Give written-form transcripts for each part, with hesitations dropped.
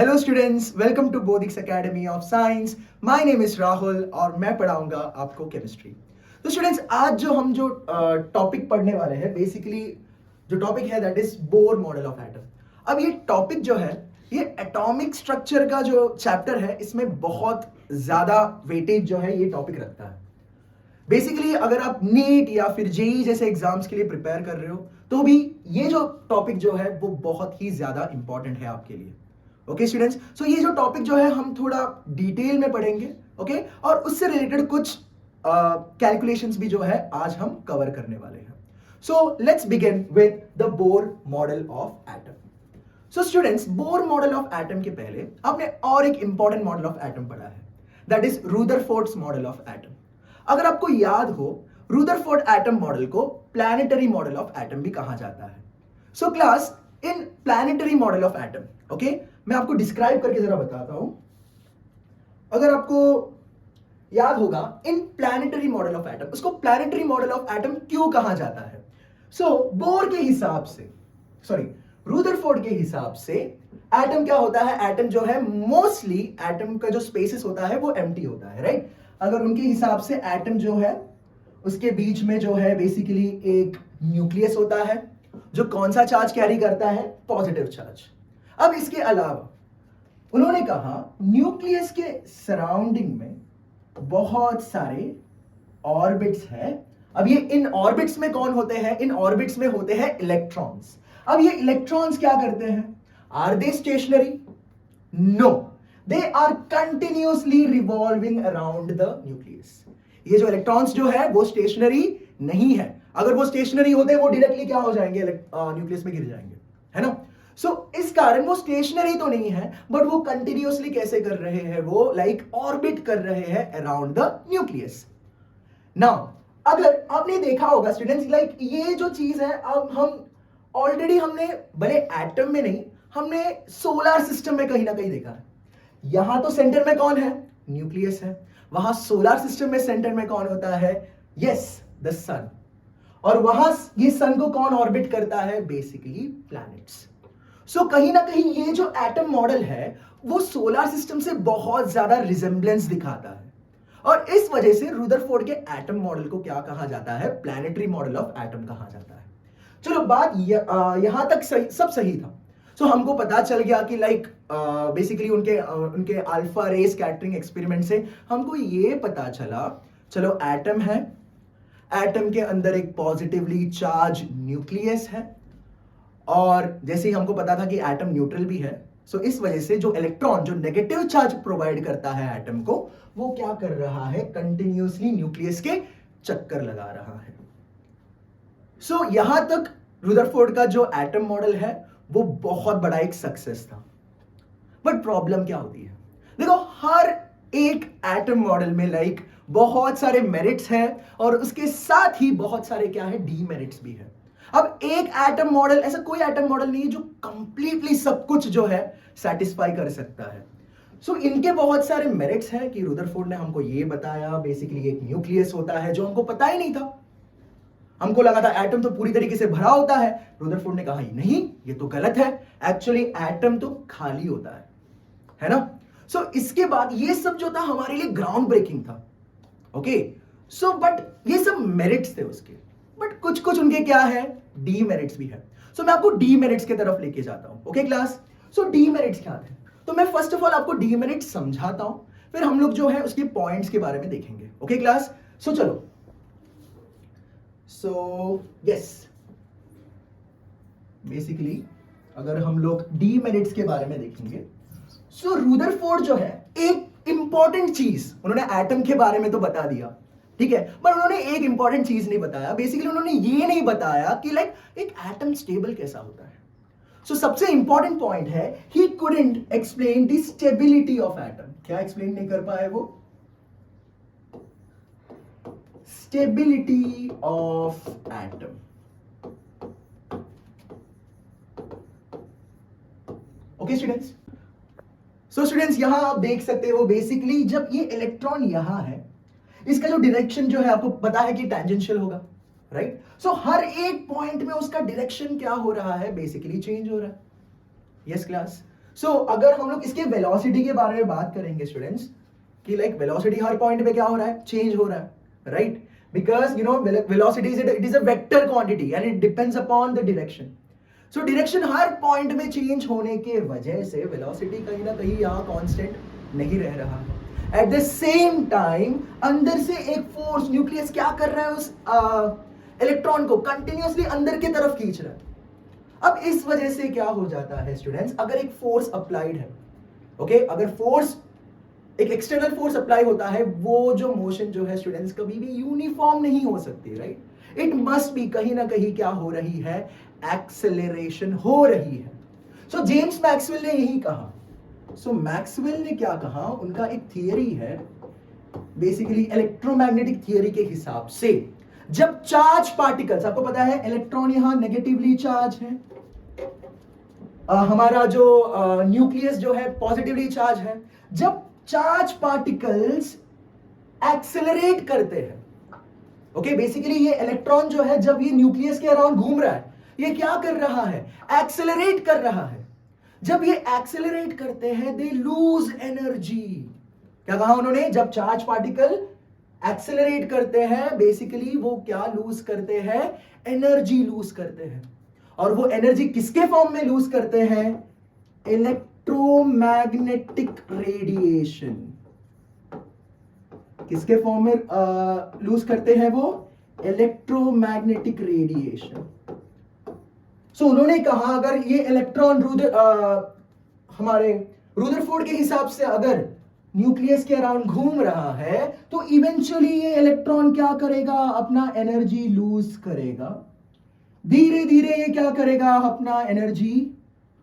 Hello students, welcome to Bodhix academy of science. My name is Rahul और मैं पढ़ाऊंगा आपको केमिस्ट्री। तो स्टूडेंट्स, आज जो टॉपिक पढ़ने वाले हैं, बेसिकली जो टॉपिक है that is bore model of atom. अब ये टॉपिक जो है, ये एटॉमिक स्ट्रक्चर का जो चैप्टर है, इसमें बहुत ज्यादा वेटेज जो है ये टॉपिक रखता है। बेसिकली अगर आप नीट या फिर जेई जैसे एग्जाम्स के लिए प्रिपेयर कर रहे हो तो भी ये जो टॉपिक जो है वो बहुत ही ज्यादा इंपॉर्टेंट है आपके लिए। ओके स्टूडेंट्स, सो ये जो टॉपिक जो है हम थोड़ा डिटेल में पढ़ेंगे। ओके और उससे रिलेटेड कुछ कैलकुलेशंस भी जो है आज हम कवर करने वाले हैं। So let's begin with the bore model of atom. So students, bore model of atom के पहले आपने और एक इंपॉर्टेंट मॉडल ऑफ एटम पढ़ा है, that is Rutherford's model of atom. अगर आपको याद हो, रुदरफोर्ड एटम मॉडल को प्लैनेटरी मॉडल ऑफ एटम भी कहा जाता है। So class, in planetary model of atom, okay, मैं आपको डिस्क्राइब करके जरा बताता हूं। अगर आपको याद होगा, इन प्लैनेटरी मॉडल ऑफ एटम, उसको प्लैनेटरी मॉडल ऑफ एटम क्यों कहा जाता है? सो बोर के हिसाब से, सॉरी, रुदरफोर्ड के हिसाब से एटम क्या होता है? एटम जो है मोस्टली एटम का जो स्पेसेस होता है वो एम्प्टी होता है, राइट? अगर उनके हिसाब से एटम जो है उसके बीच में जो है बेसिकली एक न्यूक्लियस होता है जो कौन सा चार्ज कैरी करता है? Positive charge. अब इसके अलावा उन्होंने कहा न्यूक्लियस के सराउंडिंग में बहुत सारे ऑर्बिट्स हैं। अब ये इन ऑर्बिट्स में कौन होते हैं? इन ऑर्बिट्स में होते हैं इलेक्ट्रॉन्स। अब ये इलेक्ट्रॉन्स क्या करते हैं? Are they stationary? No, they are continuously revolving around the nucleus. ये जो इलेक्ट्रॉन्स जो है वो स्टेशनरी नहीं है। अगर वो स्टेशनरी होते वो डायरेक्टली क्या हो जाएंगे? न्यूक्लियस में गिर जाएंगे, है ना? सो इस कारण वो स्टेशनरी तो नहीं है, बट वो कंटिन्यूअसली कैसे कर रहे हैं? वो लाइक ऑर्बिट कर रहे हैं अराउंड द न्यूक्लियस। नाउ अगर आपने देखा होगा स्टूडेंट्स, लाइक ये जो चीज है, अब हम ऑलरेडी हमने भले एटम में नहीं, हमने सोलर सिस्टम में कहीं ना कहीं देखा है। यहां तो सेंटर में कौन है? न्यूक्लियस है। वहां सोलर सिस्टम में सेंटर में कौन होता है? यस, द सन। और वहां ये सन को कौन ऑर्बिट करता है? Basically planets. सो कहीं ना कहीं ये जो एटम मॉडल है वो सोलर सिस्टम से बहुत ज्यादा रिजेंबलेंस दिखाता है, और इस वजह से रुदरफोर्ड के एटम मॉडल को क्या कहा जाता है? प्लैनेटरी मॉडल ऑफ एटम कहा जाता है। चलो, बात यहां तक सब सही था। सो हमको पता चल गया कि लाइक बेसिकली उनके अल्फा रे स्कैटरिंग एक्सपेरिमेंट से हमको ये पता चला, चलो एटम है, एटम के अंदर एक पॉजिटिवली चार्ज न्यूक्लियस है, और जैसे ही हमको पता था कि एटम न्यूट्रल भी है, सो इस वजह से जो इलेक्ट्रॉन जो नेगेटिव चार्ज प्रोवाइड करता है एटम को, वो क्या कर रहा है? कंटिन्यूअसली न्यूक्लियस के चक्कर लगा रहा है। सो यहां तक रुदरफोर्ड का जो एटम मॉडल है वो बहुत बड़ा एक सक्सेस था। बट प्रॉब्लम क्या होती है? देखो, हर एक एटम मॉडल में लाइक बहुत सारे मेरिट्स हैं और उसके साथ ही बहुत सारे क्या है? डीमेरिट्स भी है। अब एक एटम मॉडल, ऐसा कोई एटम मॉडल नहीं है जो कंप्लीटली सब कुछ जो है सेटिस्फाई कर सकता है। सो इनके बहुत सारे मेरिट्स हैं कि रुदरफोर्ड ने हमको ये बताया बेसिकली एक न्यूक्लियस होता है, जो हमको पता ही नहीं था। हमको लगा था एटम तो पूरी तरीके से भरा होता है। रुदरफोर्ड ने कहा नहीं, ये तो गलत है, एक्चुअली एटम तो खाली होता है ना? सो इसके बाद ये सब जो था हमारे लिए ग्राउंड ब्रेकिंग था। ओके, सो बट ये सब मेरिट्स थे उसके, बट कुछ कुछ उनके क्या है? डीमेरिट्स भी है। सो मैं आपको डीमेरिट्स की तरफ लेके जाता हूं। ओके क्लास, सो डीमेरिट्स क्या थे? तो मैं फर्स्ट ऑफ ऑल आपको डीमेरिट्स समझाता हूं, फिर हम लोग जो है उसके पॉइंट्स के बारे में देखेंगे। ओके क्लास, सो चलो। सो यस, बेसिकली अगर हम लोग डीमेरिट्स के बारे में देखेंगे, सो रुदरफोर्ड जो है एक इंपॉर्टेंट चीज, उन्होंने एटम के बारे में तो बता दिया, ठीक है, पर उन्होंने एक इंपॉर्टेंट चीज नहीं बताया। बेसिकली उन्होंने ये नहीं बताया कि लाइक एक एटम स्टेबल कैसा होता है। सो सबसे इंपॉर्टेंट पॉइंट है, he couldn't explain the stability of atom. क्या एक्सप्लेन नहीं कर पाए वो? Stability of atom. Okay students, so students यहां आप देख सकते हो बेसिकली जब ये इलेक्ट्रॉन यहां है, इसका जो डायरेक्शन जो है आपको पता है कि टेंजेंशियल होगा, राइट? सो हर एक पॉइंट में उसका डायरेक्शन क्या हो रहा है? बेसिकली चेंज हो रहा है। यस क्लास, सो अगर हम लोग इसके वेलोसिटी के बारे में बात करेंगे स्टूडेंट्स, कि लाइक वेलोसिटी हर पॉइंट पे क्या हो रहा है, चेंज हो रहा है, right? Because you know velocity it is a vector quantity and it depends upon the direction. So direction her point में चेंज होने के वजह से वेलोसिटी कहीं ना कहीं यहाँ कांस्टेंट नहीं रह रहा है. एट द सेम टाइम अंदर से एक फोर्स, न्यूक्लियस क्या कर रहा है, उस इलेक्ट्रॉन को कंटिन्यूअसली अंदर की तरफ खींच रहा है. अब इस वजह से क्या हो जाता है स्टूडेंट्स, अगर एक फोर्स अप्लाइड है, ओके, अगर फोर्स एक एक्सटर्नल फोर्स अप्लाई होता है, वो जो मोशन जो है स्टूडेंट्स कभी भी यूनिफॉर्म नहीं हो सकती, राइट? इट मस्ट बी कहीं ना कहीं क्या हो रही है, एक्सेलरेशन हो रही है. सो जेम्स मैक्सवेल ने यही कहा. सो मैक्सवेल ने क्या कहा, उनका एक थियरी है बेसिकली इलेक्ट्रोमैग्नेटिक थियरी के हिसाब से, जब चार्ज पार्टिकल्स, आपको पता है इलेक्ट्रॉन यहां नेगेटिवली चार्ज है, हमारा जो न्यूक्लियस जो है पॉजिटिवली चार्ज है. जब चार्ज पार्टिकल्स एक्सेलरेट करते हैं, ओके, बेसिकली ये इलेक्ट्रॉन जो है जब ये न्यूक्लियस के अराउंड घूम रहा है, ये क्या कर रहा है, एक्सेलरेट कर रहा है. जब ये एक्सेलरेट करते हैं दे लूज एनर्जी. क्या कहा उन्होंने, जब चार्ज पार्टिकल एक्सेलरेट करते हैं बेसिकली वो क्या लूज करते हैं, एनर्जी लूज करते हैं. और वो एनर्जी किसके फॉर्म में लूज करते हैं, इलेक्ट्रोमैग्नेटिक रेडिएशन. किसके फॉर्म में लूज करते हैं वो, इलेक्ट्रोमैग्नेटिक रेडिएशन. सो उन्होंने कहा अगर ये इलेक्ट्रॉन हमारे रुदरफोर्ड के हिसाब से अगर न्यूक्लियस के अराउंड घूम रहा है तो इवेंचुअली ये इलेक्ट्रॉन क्या करेगा, अपना एनर्जी लूज करेगा. धीरे धीरे ये क्या करेगा, अपना एनर्जी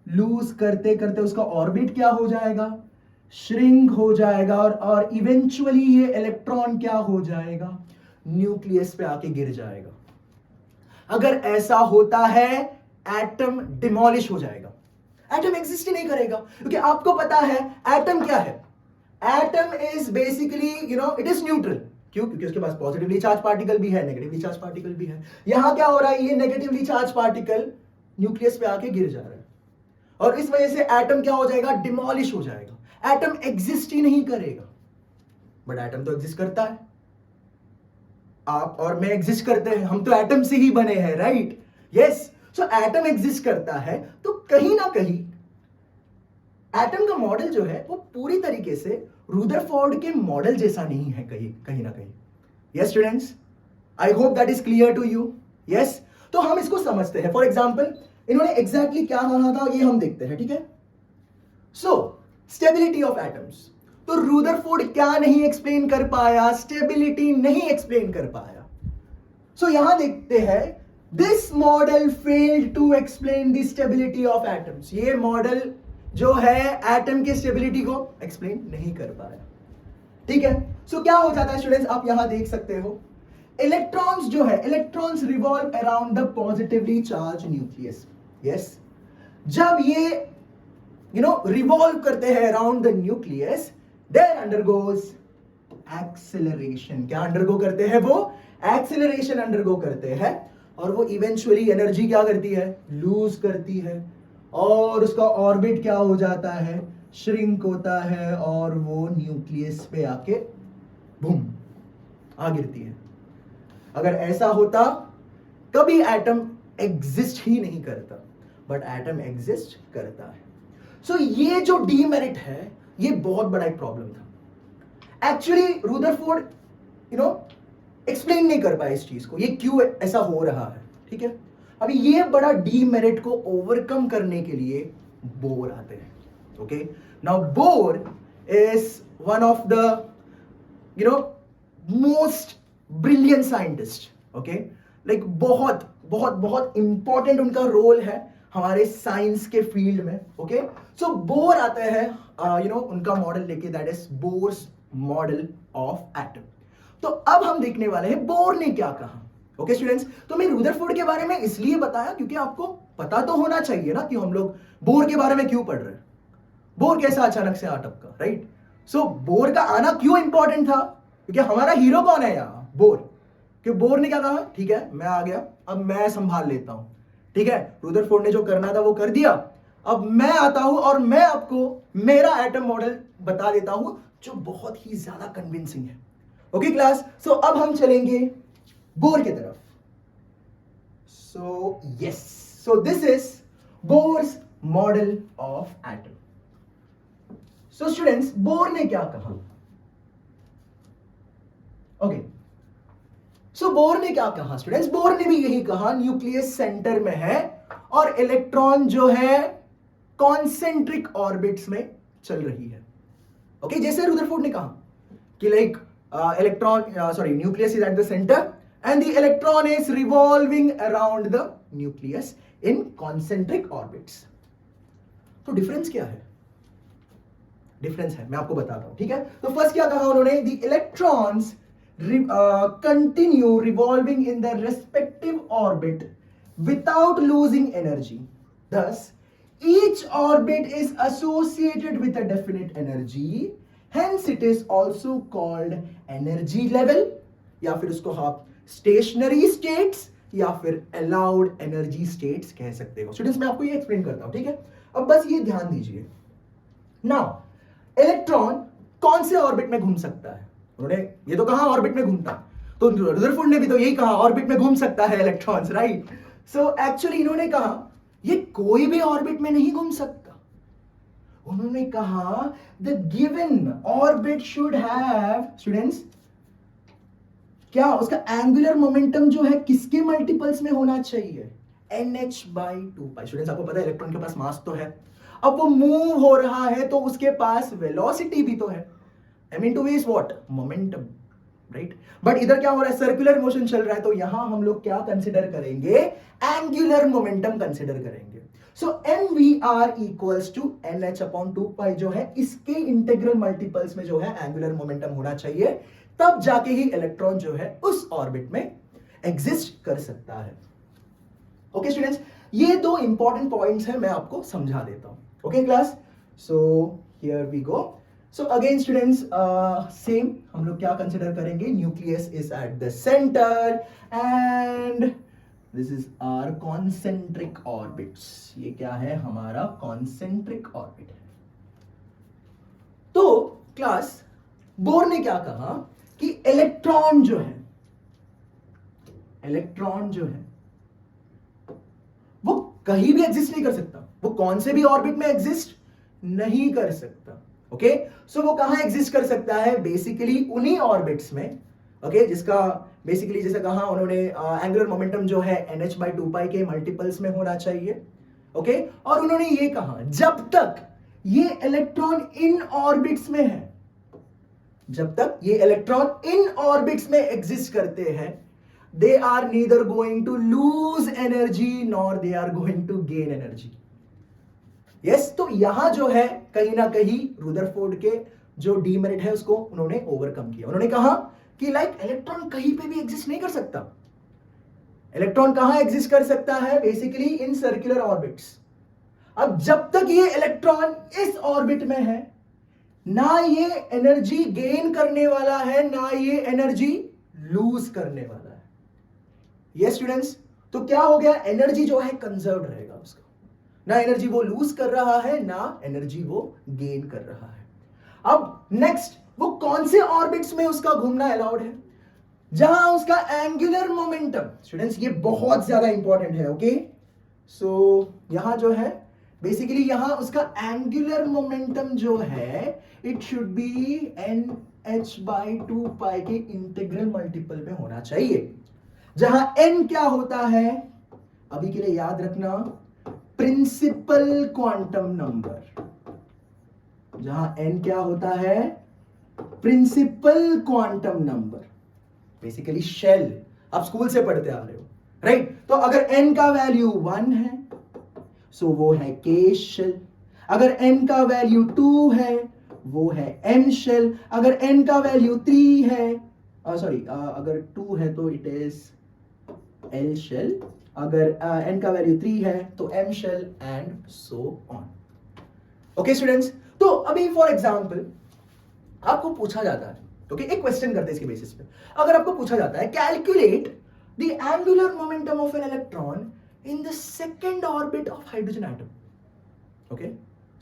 लूज करते करते उसका ऑर्बिट क्या हो जाएगा, श्रिंक हो जाएगा. और इवेंचुअली ये इलेक्ट्रॉन क्या हो जाएगा, न्यूक्लियस पे आके गिर जाएगा. अगर ऐसा होता है एटम डिमोलिश हो जाएगा, एटम एग्जिस्ट ही नहीं करेगा. क्योंकि आपको पता है एटम क्या है, atom is basically you know it is neutral. क्यों, क्योंकि उसके पास पॉजिटिवली चार्ज पार्टिकल भी है, नेगेटिवली चार्ज पार्टिकल भी है. यहां क्या हो रहा है, ये नेगेटिवली चार्ज पार्टिकल न्यूक्लियस पे आके गिर जा रहा है और इस वजह से एटम क्या हो जाएगा, डिमोलिश हो जाएगा. एटम एग्जिस्ट ही नहीं करेगा. बट एटम तो एग्जिस्ट करता है, आप और मैं एग्जिस्ट करते हैं, हम तो एटम से ही बने हैं, राइट? यस. सो एटम एग्जिस्ट करता है तो कहीं ना कहीं एटम का मॉडल जो है वो पूरी तरीके से रुदरफोर्ड के मॉडल जैसा नहीं है, कहीं ना कहीं. Yes students, I hope that is clear to you. Yes, तो हम इसको समझते हैं. फॉर एग्जाम्पल इन्होंने एग्जैक्टली क्या कहा था ये हम देखते हैं, ठीक है? सो स्टेबिलिटी ऑफ एटम्स, तो रुदरफोर्ड क्या नहीं एक्सप्लेन कर पाया, स्टेबिलिटी नहीं एक्सप्लेन कर पाया. सो यहां देखते हैं, this model failed to explain the stability of atoms. ये मॉडल जो है एटम के स्टेबिलिटी को एक्सप्लेन नहीं कर पाया. ठीक है? सो क्या हो जाता है स्टूडेंट्स, आप यहां देख सकते हो, इलेक्ट्रॉन्स जो है, electrons revolve around the positively charge nucleus. Yes, जब ये रिवॉल्व करते हैं around the nucleus, there undergoes acceleration. क्या अंडरगो करते हैं वो, एक्सेलरेशन अंडरगो करते हैं और वो इवेंचुअली एनर्जी क्या करती है, लूज करती है और उसका ऑर्बिट क्या हो जाता है, श्रिंक होता है और वो न्यूक्लियस पे आके बूम आ गिरती है. अगर ऐसा होता कभी एटम एग्जिस्ट ही नहीं करता, बट एटम एग्जिस्ट करता है. सो ये जो डीमेरिट है ये बहुत बड़ा एक प्रॉब्लम था. एक्चुअली रुदरफोर्ड एक्सप्लेन नहीं कर पाया इस चीज को, ये क्यों ऐसा हो रहा है. ठीक है, अभी ये बड़ा डीमेरिट को ओवरकम करने के लिए बोर आते हैं. Okay, now bore is one of the most brilliant scientist. Okay, like बहुत बहुत बहुत इंपॉर्टेंट उनका रोल है हमारे साइंस के फील्ड में. ओके, सो बोर आते हैं उनका मॉडल लेके, that is Bohr's model of atom. तो अब हम देखने वाले हैं बोर ने क्या कहा. ओके स्टूडेंट्स, तो मैं रुदरफोर्ड के बारे में इसलिए बताया क्योंकि आपको पता तो होना चाहिए ना कि हम लोग बोर के बारे में क्यों पढ़ रहे हैं, बोर कैसा अचानक से आ टपका, राइट? सो बोर का आना क्यों इंपॉर्टेंट था, क्योंकि हमारा हीरो कौन है यहाँ, बोर. क्योंकि बोर ने क्या कहा, ठीक है मैं आ गया, अब मैं संभाल लेता हूं. ठीक है, रुदरफोर्ड ने जो करना था वो कर दिया, अब मैं आता हूं और मैं आपको मेरा एटम मॉडल बता देता हूं जो बहुत ही ज्यादा कन्विंसिंग है। ओके क्लास, सो अब हम चलेंगे बोर की तरफ। So yes, so this is Bohr's model of atom. So students, bore ने क्या कहा? ओके, सो बोर ने क्या कहा स्टूडेंट्स? बोर ने भी यही कहा, न्यूक्लियस सेंटर में है और इलेक्ट्रॉन जो है कॉन्सेंट्रिक ऑर्बिट्स में चल रही है। ओके, जैसे रुदरफोर्ड ने कहा कि like nucleus is at the centre and the electron is revolving around the nucleus in concentric orbits. तो डिफरेंस क्या है? डिफरेंस है, मैं आपको बताता हूं, ठीक है। तो फर्स्ट क्या कहा उन्होंने? The electrons continue revolving in their respective orbit without losing energy. Thus, each orbit is associated with a definite energy. Hence, it is also called energy level, या फिर उसको आप stationary states या फिर allowed energy states कह सकते हो। Students, मैं आपको ये एक्सप्लेन करता हूं, ठीक है। अब बस ये ध्यान दीजिए। नाउ, इलेक्ट्रॉन कौन से ऑर्बिट में घूम सकता है? उन्होंने ये तो कहा ऑर्बिट में घूमता, तो रुदरफोर्ड ने भी तो यही कहा ऑर्बिट में घूम सकता है इलेक्ट्रॉन्स, राइट। सो एक्चुअली इन्होंने कहा ये कोई भी ऑर्बिट में नहीं घूम सकता। उन्होंने कहा the given orbit should have, students, क्या उसका एंगुलर मोमेंटम जो है किसके मल्टीपल्स में होना चाहिए? NH/2π। स्टूडेंट्स, आपको पता है इलेक्ट्रॉन के पास मास तो है, अब वो मूव हो रहा है तो उसके पास वेलोसिटी भी तो है। m/v is what? Momentum, right? But इधर क्या हो रहा है? सर्कुलर मोशन चल रहा है, तो यहां हम लोग क्या कंसिडर करेंगे? एंगुलर मोमेंटम कंसिडर करेंगे। सो mvr इक्वल्स टू NH/2π जो है, इसके इंटीग्रल मल्टीपल्स में जो है एंगुलर मोमेंटम होना चाहिए, तब जाके ही इलेक्ट्रॉन जो है उस ऑर्बिट में एग्जिस्ट कर सकता है। ओके स्टूडेंट्स, ये दो इंपॉर्टेंट पॉइंट्स हैं, मैं आपको समझा देता हूं। Okay class, so here we go. So again students, same हम लोग क्या कंसिडर करेंगे? Nucleus is at the centre and this is our concentric orbits. ये क्या है? हमारा कॉन्सेंट्रिक ऑर्बिट है। तो क्लास, बोर ने क्या कहा कि इलेक्ट्रॉन जो है वो कहीं भी एग्जिस्ट नहीं कर सकता, वो कौन से भी ऑर्बिट में एग्जिस्ट नहीं कर सकता। ओके, सो वो कहां एग्जिस्ट कर सकता है? बेसिकली उन्हीं ऑर्बिट्स में, ओके, जिसका बेसिकली जैसे कहा उन्होंने एंगुलर मोमेंटम जो है NH/2π के मल्टीपल्स में होना चाहिए। ओके, और उन्होंने ये कहा जब तक ये इलेक्ट्रॉन इन ऑर्बिट्स में है, जब तक ये इलेक्ट्रॉन इन ऑर्बिट्स में एग्जिस्ट करते हैं, they are neither going to lose energy nor they are going to gain energy. yes, तो यहां जो है कहीं ना कहीं रुदरफोर्ड के जो डीमेरिट है उसको उन्होंने ओवरकम किया। उन्होंने कहा कि लाइक इलेक्ट्रॉन कहीं पे भी एग्जिस्ट नहीं कर सकता। इलेक्ट्रॉन कहां एग्जिस्ट कर सकता है? Basically in circular orbits. अब जब तक ये इलेक्ट्रॉन इस ऑर्बिट में है, ना ये एनर्जी गेन करने वाला है, ना ये एनर्जी लूज करने वाला है। यस स्टूडेंट्स, तो क्या हो गया? एनर्जी जो है कंजर्व रहेगा उसका, ना एनर्जी वो लूज कर रहा है, ना एनर्जी वो गेन कर रहा है। अब नेक्स्ट, वो कौन से ऑर्बिट्स में उसका घूमना अलाउड है? जहां उसका एंगुलर मोमेंटम, स्टूडेंट्स ये बहुत ज्यादा इंपॉर्टेंट है। ओके, सो यहां जो है बेसिकली यहां उसका एंगुलर मोमेंटम जो है इट शुड बी NH/2π के इंटीग्रल मल्टीपल में होना चाहिए, जहां n क्या होता है? अभी के लिए याद रखना, प्रिंसिपल क्वांटम नंबर। जहां n क्या होता है? Principal quantum number, basically shell. आप स्कूल से पढ़ते आ रहे हो, राइट? तो अगर n का वैल्यू 1 है सो वो है k शेल, अगर n का वैल्यू 2 है वो है m शेल, अगर n का वैल्यू 3 है, अगर 2 है तो इट इज L शेल, अगर n का वैल्यू 3 है तो m shell and so on. Okay students, तो अभी फॉर एग्जांपल आपको पूछा जाता है, ओके, एक क्वेश्चन करते हैं इसके बेसिस पे। अगर आपको पूछा जाता है calculate the angular momentum of an electron in the second orbit of hydrogen atom, okay,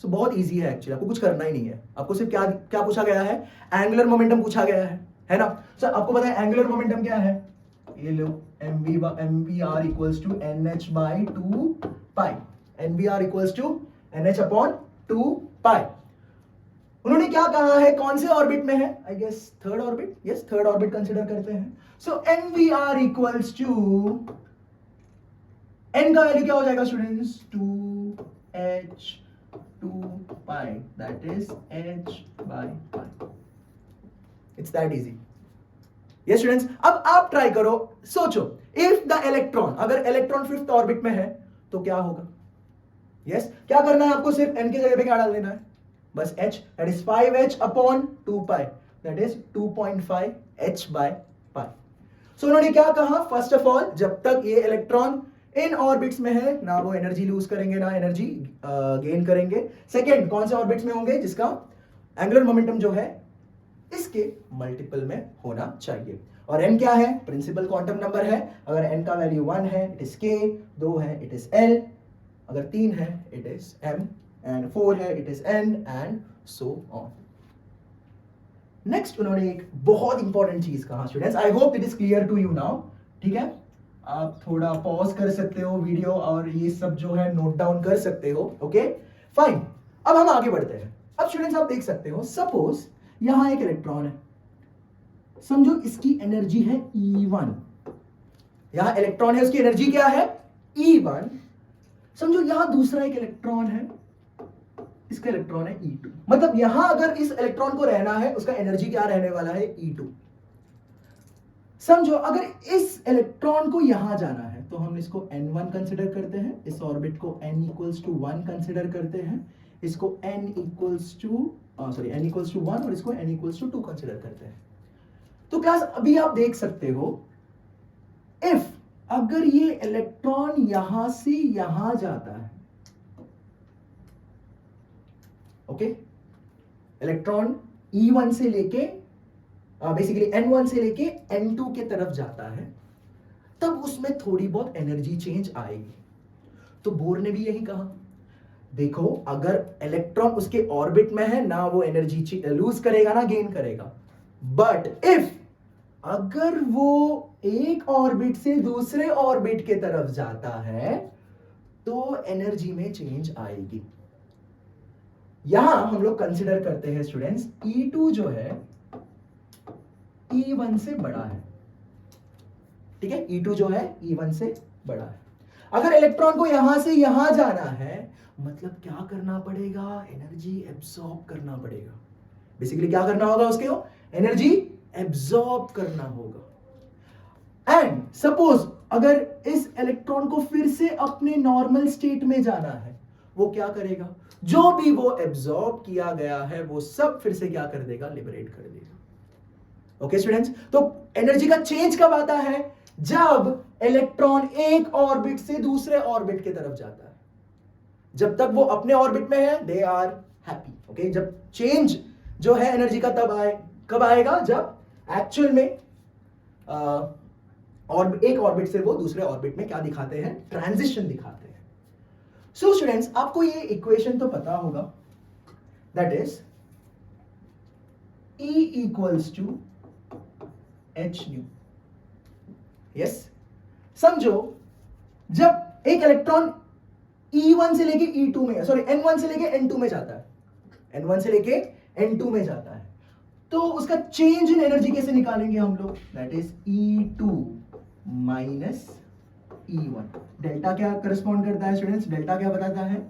so बहुत इजी है एक्चुअली, आपको कुछ करना ही नहीं है। आपको सिर्फ क्या क्या पूछा गया है, एंगुलर मोमेंटम पूछा गया है ना। सो आपको पता है एंगुलर मोमेंटम क्या है, ये लो mvr equals to nh by 2 pi, mvr equals to nh upon 2 pi. उन्होंने क्या कहा है, कौन से ऑर्बिट में है, I guess third orbit, yes third orbit consider करते हैं। So mvr equals to, n का वैल्यू क्या हो जाएगा students, 2h 2 pi, that is h by pi. It's that easy. Yes students, अब आप ट्राई करो, सोचो इफ द इलेक्ट्रॉन, अगर इलेक्ट्रॉन फिफ्थ ऑर्बिट में है तो क्या होगा। यस क्या करना है आपको, सिर्फ n की जगह पे क्या डाल देना है, बस h, that is 5h upon 2 pi, that is 2.5 h by pi. सो उन्होंने क्या कहा, फर्स्ट ऑफ ऑल जब तक ये इलेक्ट्रॉन इन ऑर्बिट्स में है ना वो एनर्जी लूज करेंगे ना एनर्जी गेन करेंगे। सेकेंड, कौन से ऑर्बिट्स में होंगे, जिसका एंगुलर मोमेंटम जो है इसके मल्टीपल में होना चाहिए। और n क्या है, प्रिंसिपल क्वांटम नंबर है, अगर n का वैल्यू 1 है इट इज k, 2 है इट इज l, अगर 3 है इट इज m, एंड 4 है it is n, and so on. Next उन्होंने एक बहुत इंपॉर्टेंट चीज कहा students, I hope it is clear to you now. ठीक है, आप थोड़ा पॉज कर सकते हो वीडियो और ये सब जो है नोट डाउन कर सकते हो। ओके फाइन, अब हम आगे बढ़ते हैं। अब स्टूडेंट्स आप देख सकते हो, सपोज यहां एक इलेक्ट्रॉन है, समझो इसकी एनर्जी है E1, यहां इलेक्ट्रॉन है उसकी एनर्जी क्या है E1। समझो यहां दूसरा एक इलेक्ट्रॉन है, इसका इलेक्ट्रॉन है E2, मतलब यहां अगर इस इलेक्ट्रॉन को रहना है उसका एनर्जी क्या रहने वाला है E2। समझो अगर इस इलेक्ट्रॉन को यहां जाना है तो हम इसको n1 कंसिडर करते हैं, इस ऑर्बिट को n इक्वल्स टू 1 कंसिडर करते हैं, इसको n इक्वल्स टू 1 और इसको n इक्वल्स टू 2 कंसिडर करते हैं। तो क्लास अभी आप देख सकते हो, इफ अगर ये इलेक्ट्रॉन यहां से यहां जाता है, ओके इलेक्ट्रॉन E1 से लेके बेसिकली N1 से लेके N2 के तरफ जाता है, तब उसमें थोड़ी बहुत एनर्जी चेंज आएगी। तो बोर ने भी यही कहा, देखो अगर इलेक्ट्रॉन उसके ऑर्बिट में है ना वो एनर्जी लूज करेगा ना गेन करेगा, बट इफ अगर वो एक ऑर्बिट से दूसरे ऑर्बिट के तरफ जाता है तो एनर्जी में चेंज आएगी। यहां हम लोग कंसिडर करते हैं स्टूडेंट्स, E2 जो है E1 से बड़ा है, ठीक है, E2 जो है E1 से बड़ा है। अगर इलेक्ट्रॉन को यहां से यहां जाना है मतलब क्या करना पड़ेगा, एनर्जी एब्सॉर्ब करना पड़ेगा। बेसिकली क्या करना होगा उसके, एनर्जी एब्सॉर्ब करना होगा। एंड सपोज अगर इस इलेक्ट्रॉन को फिर से अपने नॉर्मल स्टेट में जाना है, वो क्या करेगा, जो भी वो एब्सॉर्ब किया गया है वो सब फिर से क्या कर देगा, लिबरेट कर देगा। ओके स्टूडेंट्स, तो एनर्जी का चेंज कब आता है, जब इलेक्ट्रॉन एक ऑर्बिट से दूसरे ऑर्बिट की तरफ जाता है। जब तक वो अपने ऑर्बिट में है दे आर हैप्पी। ओके, जब चेंज जो है एनर्जी का कब आएगा, जब एक्चुअल में और एक ऑर्बिट से वो दूसरे ऑर्बिट में क्या दिखाते हैं, ट्रांजिशन दिखाते हैं। सो स्टूडेंट्स आपको ये इक्वेशन तो पता होगा, that is E equals to h nu. Yes, समझो जब एक इलेक्ट्रॉन E1 से लेके E2 में, सॉरी N1 से लेके N2 में जाता है, N1 से लेके N2 में जाता है, तो उसका चेंज इन एनर्जी कैसे निकालेंगे हम लोग, that is E2 minus E1। Delta क्या करस्पॉन्ड करता है स्टूडेंट्स, डेल्टा क्या बताता है,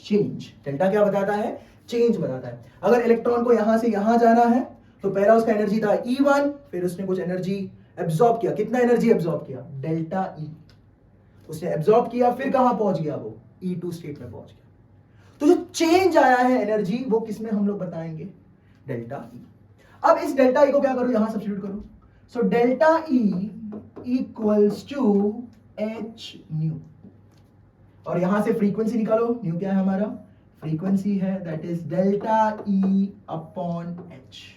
चेंज। डेल्टा क्या बताता है, चेंज बताता है। अगर इलेक्ट्रॉन को यहां से यहां जाना है तो पहला उसका एनर्जी था E1, फिर उसने कुछ एनर्जी एब्सॉर्ब किया, कितना एनर्जी एब्सॉर्ब किया, डेल्टा E। उसने एब्सॉर्ब किया, फिर कहां पहुंच गया, वो E2 स्टेट में पहुंच गया। तो जो चेंज आया है एनर्जी वो किसमें हम लोग बताएंगे, डेल्टा E। अब इस डेल्टा E को क्या करो, यहां सब्स्टिट्यूट करो। So delta E equals to h nu, और यहां से फ्रीक्वेंसी निकालो, न्यू क्या है हमारा, फ्रीक्वेंसी है, that is delta E upon h।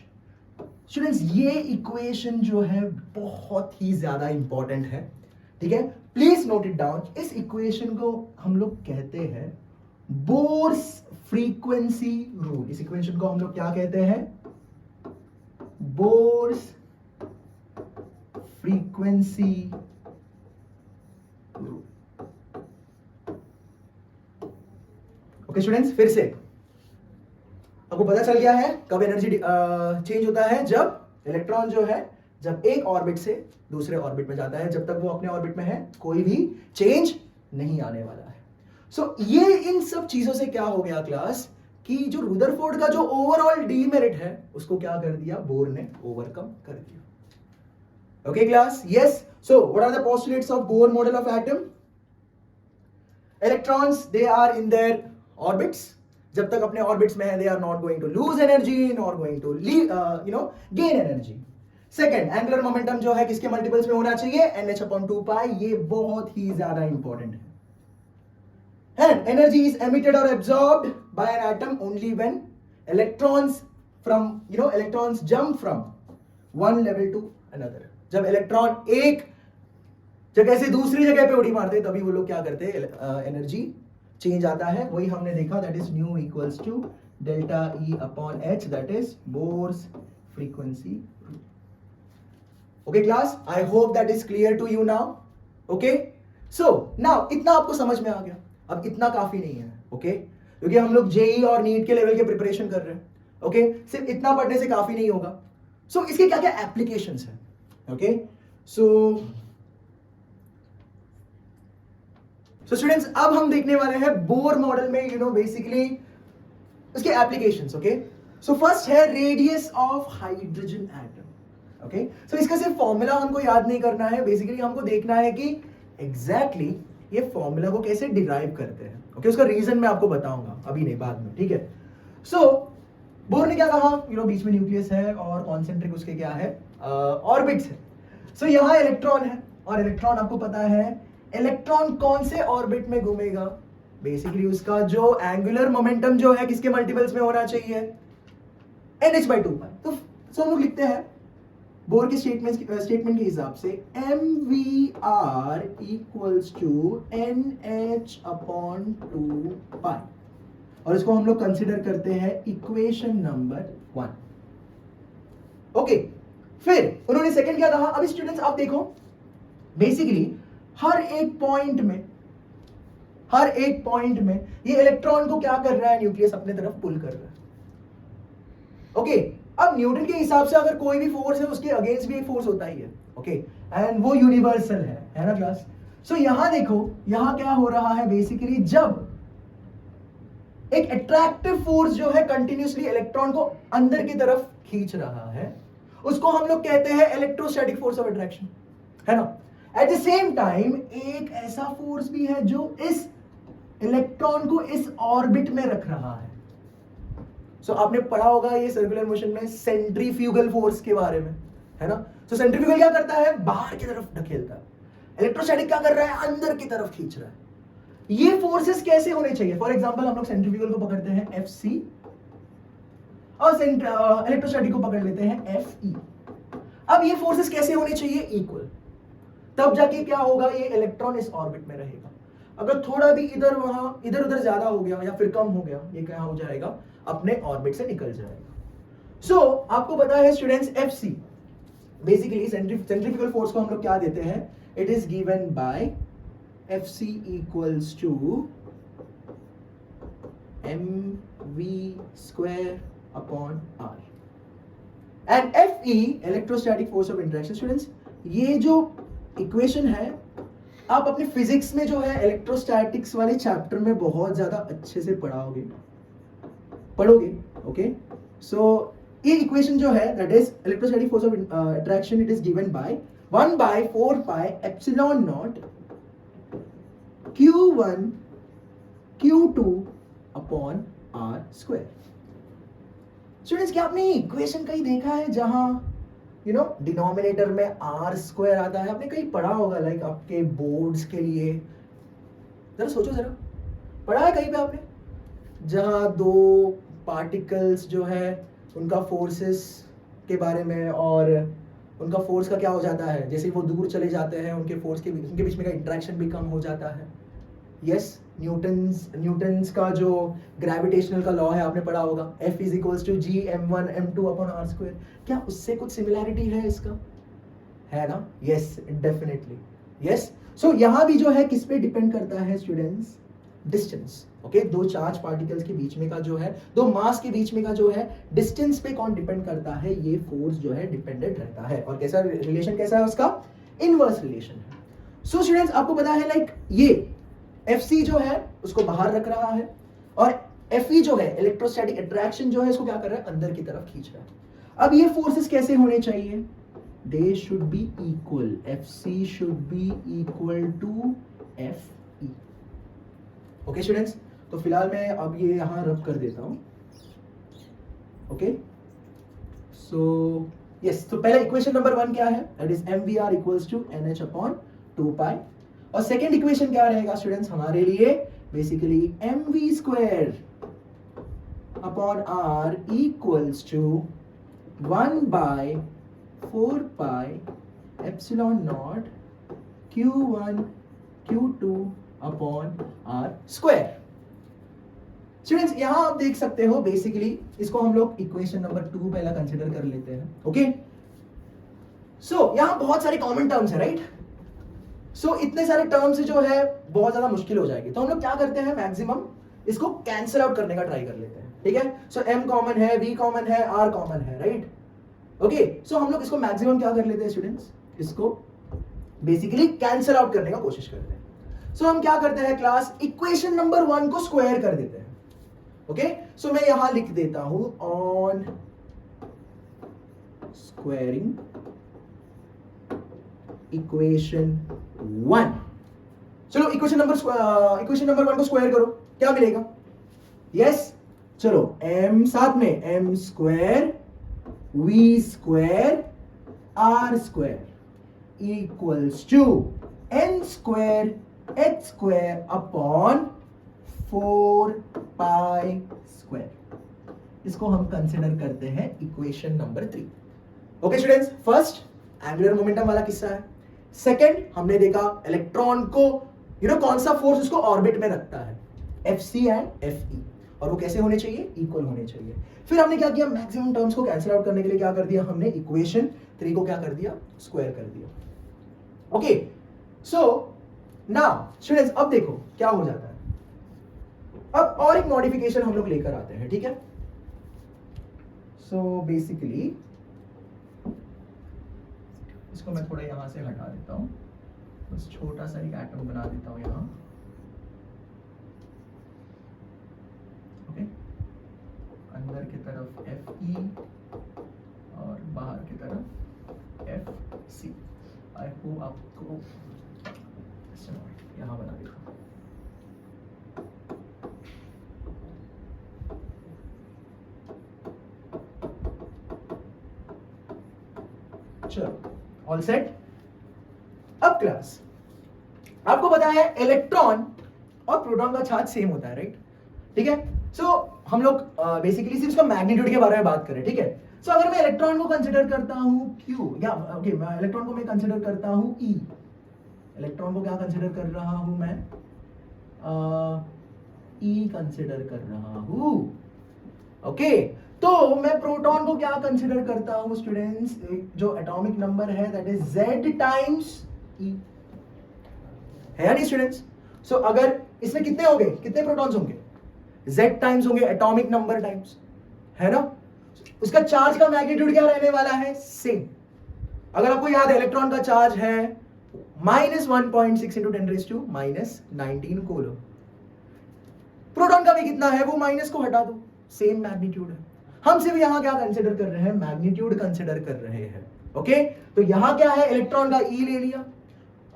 Students ये इक्वेशन जो है बहुत ही ज्यादा इंपॉर्टेंट है, ठीक है, प्लीज नोट इट डाउन। इस इक्वेशन को हम लोग कहते हैं बोर्स फ्रीक्वेंसी रूल। इस इक्वेशन को हम लोग क्या कहते हैं? Bohr's frequency rule. Okay students, फिर से आपको पता चल गया है कब एनर्जी चेंज होता है? जब इलेक्ट्रॉन जो है जब एक ऑर्बिट से दूसरे ऑर्बिट में जाता है, जब तक वो अपने ऑर्बिट में है कोई भी चेंज नहीं आने वाला है। सो ये इन सब चीजों से क्या हो गया क्लास कि जो रुदरफोर्ड का जो ओवरऑल डीमेरिट है उसको क्या कर दिया? बोर ने ओवरकम कर दिया। Okay class, yes. So what are the postulates of Bohr model of atom? Electrons they are in their orbits, जब तक अपने ऑर्बिट्स में है they are not going to lose energy not going to gain energy. Second, angular momentum जो है किसके multiples में होना चाहिए? NH/2 ये बहुत ही ज्यादा इंपॉर्टेंट है। And energy is emitted or absorbed by an atom only when electrons jump from one level to another. जब इलेक्ट्रॉन एक जगह से दूसरी जगह पे उड़ी मारते तभी वो लोग क्या करते हैं? एनर्जी चेंज आता है। वही हमने देखा, that is nu equals to delta E upon H, that is Bohr's frequency. Okay class, I hope that is clear to you now. Okay, so now इतना आपको समझ में आ गया। अब इतना काफी नहीं है, ओके क्योंकि हम लोग जेई और नीट के लेवल के प्रिपरेशन कर रहे हैं। ओके, सिर्फ इतना पढ़ने से काफी नहीं होगा। सो इसके क्या क्या एप्लीकेशंस हैं? ओके, सो स्टूडेंट्स अब हम देखने वाले हैं बोर मॉडल में बेसिकली उसके एप्लीकेशंस। ओके, सो फर्स्ट है radius of hydrogen atom. Okay, so इसका सिर्फ फॉर्मूला हमको याद नहीं करना है, बेसिकली हमको देखना है कि एग्जैक्टली ये फॉर्मूला को कैसे डिराइव करते हैं। ओके, उसका रीजन मैं आपको बताऊंगा, अभी नहीं, बाद में, ठीक है। सो बोर ने क्या कहा? बीच में न्यूक्लियस है और कॉन्सेंट्रिक उसके क्या है? ऑर्बिट्स है। सो यहाँ इलेक्ट्रॉन है और इलेक्ट्रॉन आपको पता है इलेक्ट्रॉन कौन से ऑर्बिट में घूमेगा? बेसिकली उसका जो एंगुलर मोमेंटम जो है किसके मल्टीपल्स में होना चाहिए? NH/2। तो हम लोग लिखते हैं बोर के स्टेटमेंट के हिसाब से MVR इक्वल्स टू NH/2 और इसको हम लोग कंसिडर करते हैं इक्वेशन नंबर 1। ओके, फिर उन्होंने सेकंड क्या कहा? अभी स्टूडेंट्स आप देखो, बेसिकली हर एक पॉइंट में ये इलेक्ट्रॉन को क्या कर रहा है? न्यूक्लियस अपने तरफ पुल कर रहा है। ओके, अब न्यूटन के हिसाब से अगर कोई भी फोर्स है उसके अगेंस्ट भी एक फोर्स होता ही है। ओके, एंड वो यूनिवर्सल है ना क्लास? सो यहां देखो, यहां क्या हो रहा है? बेसिकली जब एक अट्रैक्टिव फोर्स जो है कंटिन्यूसली इलेक्ट्रॉन को अंदर की तरफ खींच रहा है, उसको हम लोग कहते हैं इलेक्ट्रोस्टैटिक फोर्स ऑफ अट्रैक्शन, है ना? एट द सेम टाइम एक ऐसा फोर्स भी है जो इस इलेक्ट्रॉन को इस ऑर्बिट में रख रहा है। सो आपने पढ़ा होगा ये सर्कुलर मोशन में सेंट्रीफ्यूगल फोर्स के बारे में, है ना? सो सेंट्रीफ्यूगल क्या करता है? बाहर की तरफ ढकेलता है। इलेक्ट्रोस्टैटिक क्या कर रहा है? अंदर की तरफ खींच रहा है। ये फोर्सेस कैसे होने चाहिए? फॉर एग्जांपल हम लोग सेंट्रीफ्यूगल को पकड़ते हैं Fc और इलेक्ट्रोस्टैटिक को पकड़ लेते हैं Fe। अब ये फोर्सेस कैसे होने चाहिए? इक्वल। तब जाके क्या होगा? ये इलेक्ट्रॉन इस ऑर्बिट में रहेगा। अगर थोड़ा भी इधर उधर ज्यादा हो गया या फिर कम हो गया, ये क्या हो जाएगा? अपने ऑर्बिट से निकल जाएगा। सो आपको पता है students, Fc basically centrifugal force को हम लोग क्या देते हैं? It is given by Fc equals to mv² upon r and Fe electrostatic force of interaction. Students ये जो इक्वेशन है आप अपने फिजिक्स में जो है इलेक्ट्रोस्टैटिक्स वाले चैप्टर में बहुत ज्यादा अच्छे से पढ़ोगे। ओके, सो ये इक्वेशन जो है that is electrostatic force of attraction, it is given bye 1/4 pi epsilon nought Q1 Q2 upon R square. Students क्या आपने इक्वेशन कहीं देखा है जहां डिनोमिनेटर में R स्क्वायर आता है? आपने कहीं पढ़ा होगा, लाइक आपके बोर्ड्स के लिए। जरा सोचो, जरा पढ़ा है कहीं पे आपने जहां दो पार्टिकल्स जो है उनका फोर्सेस के बारे में और उनका फोर्स का क्या हो जाता है? जैसे वो दूर चले जाते हैं उनके फोर्स के उनके बीच में का इंटरेक्शन भी कम हो जाता है। यस, न्यूटन्स का जो ग्रेविटेशनल का लॉ है आपने पढ़ा होगा, F is equals to G m1 m2 upon r square. क्या उससे कुछ सिमिलैरिटी है इसका? है ना? Yes, definitely yes. सो यहां भी जो है किस पे डिपेंड करता है स्टूडेंट्स? डिस्टेंस। ओके, दो चार्ज पार्टिकल्स के बीच में का जो है, दो मास के बीच में का जो है डिस्टेंस पे कौन डिपेंड करता है? ये फोर्स जो है डिपेंडेंट रहता है। और कैसा रिलेशन कैसा है उसका? इनवर्स रिलेशन है। सो स्टूडेंट्स आपको पता है लाइक ये Fc जो है उसको बाहर रख रहा है और Fe जो है इलेक्ट्रोस्टैटिक अट्रैक्शन जो है इसको क्या कर रहा है? अंदर की तरफ खींच रहा है। अब ये फोर्सेस कैसे होने चाहिए? They should be equal. Fc should be equal to Fe। Okay students, तो फिलहाल मैं अब ये यहां रब कर देता हूं। ओके, सो यस, तो पहला इक्वेशन नंबर 1 क्या है? That is mvr equals to nh upon 2 pi. और सेकेंड इक्वेशन क्या रहेगा स्टूडेंट्स हमारे लिए? Basically mv square upon r equals to 1 by 4 pi epsilon nought q1 q2 upon r square. Students यहां आप देख सकते हो बेसिकली इसको हम लोग इक्वेशन नंबर 2 पहला कंसीडर कर लेते हैं। ओके, सो यहां बहुत सारे कॉमन टर्म्स है, राइट? सो इतने सारे टर्म्स जो है बहुत ज्यादा मुश्किल हो जाएगी, तो हम लोग क्या करते हैं? मैक्सिमम इसको कैंसिल आउट करने का ट्राई कर लेते हैं। ठीक है, सो m कॉमन है, v कॉमन है, r कॉमन है, राइट? ओके, सो हम लोग इसको मैक्सिमम क्या कर लेते हैं स्टूडेंट्स? इसको बेसिकली कैंसिल आउट करने का कोशिश करते हैं। सो हम क्या करते हैं क्लास? इक्वेशन नंबर 1 को स्क्वायर कर देते हैं। ओके, सो मैं यहां लिख देता हूं ऑन स्क्वायरिंग इक्वेशन 1। चलो इक्वेशन नंबर 1 को स्क्वायर करो, क्या मिलेगा? यस, चलो m साथ में m square v square r square equals to n square h square upon 4 pi square. इसको हम कंसिडर करते हैं equation number 3। Okay students, first angular momentum वाला किस्सा है। सेकंड हमने देखा इलेक्ट्रॉन को कौन सा फोर्स उसको ऑर्बिट में रखता है? Fc एंड Fe, और वो कैसे होने चाहिए? इक्वल होने चाहिए। फिर हमने क्या किया? मैक्सिमम टर्म्स को कैंसिल आउट करने के लिए क्या कर दिया? हमने इक्वेशन 3 को क्या कर दिया? स्क्वायर कर दिया। ओके, सो नाउ स्टूडेंट्स अब देखो क्या हो जाता है। अब और एक मॉडिफिकेशन हम लोग लेकर आते हैं, ठीक है? सो बेसिकली इसको मैं थोड़ा यहां से हटा देता हूं, बस छोटा सा एक एटम बना देता हूं यहां। ओके, अंदर की तरफ Fe और बाहर की तरफ Fc। आई होप आपको यहां बना देता हूं। चलो, ऑल सेट। अब क्लास आपको पता है इलेक्ट्रॉन और प्रोटॉन का चार्ज सेम होता है, राइट? ठीक है, सो हम लोग बेसिकली सिर्फ इसका मैग्नीट्यूड के बारे में बात करें, ठीक है? सो अगर मैं इलेक्ट्रॉन को कंसीडर करता हूं Q, या ओके मैं इलेक्ट्रॉन को मैं कंसीडर करता हूं E। इलेक्ट्रॉन को क्या कंसीडर कर रहा हूं मैं? E कंसीडर कर रहा हूं। ओके, तो मैं प्रोटॉन को क्या कंसीडर करता हूं स्टूडेंट्स? जो एटॉमिक नंबर है that is Z times E, है या नहीं स्टूडेंट्स? सो अगर इसमें कितने होंगे? कितने प्रोटॉन्स होंगे? Z टाइम्स होंगे एटॉमिक नंबर टाइम्स, है ना? उसका चार्ज का मैग्नीट्यूड क्या रहने वाला है? सेम। अगर आपको याद है इलेक्ट्रॉन का चार्ज है -1.6 इंटू 10⁻⁻19 कोलोम। प्रोटॉन का भी कितना है? वो माइनस को हटा दो, सेम मैग्नीट्यूड है। हम सिर्फ यहां क्या कंसीडर कर रहे हैं? मैग्नीट्यूड कंसीडर कर रहे हैं। ओके, तो यहां क्या है? इलेक्ट्रॉन का E ले लिया,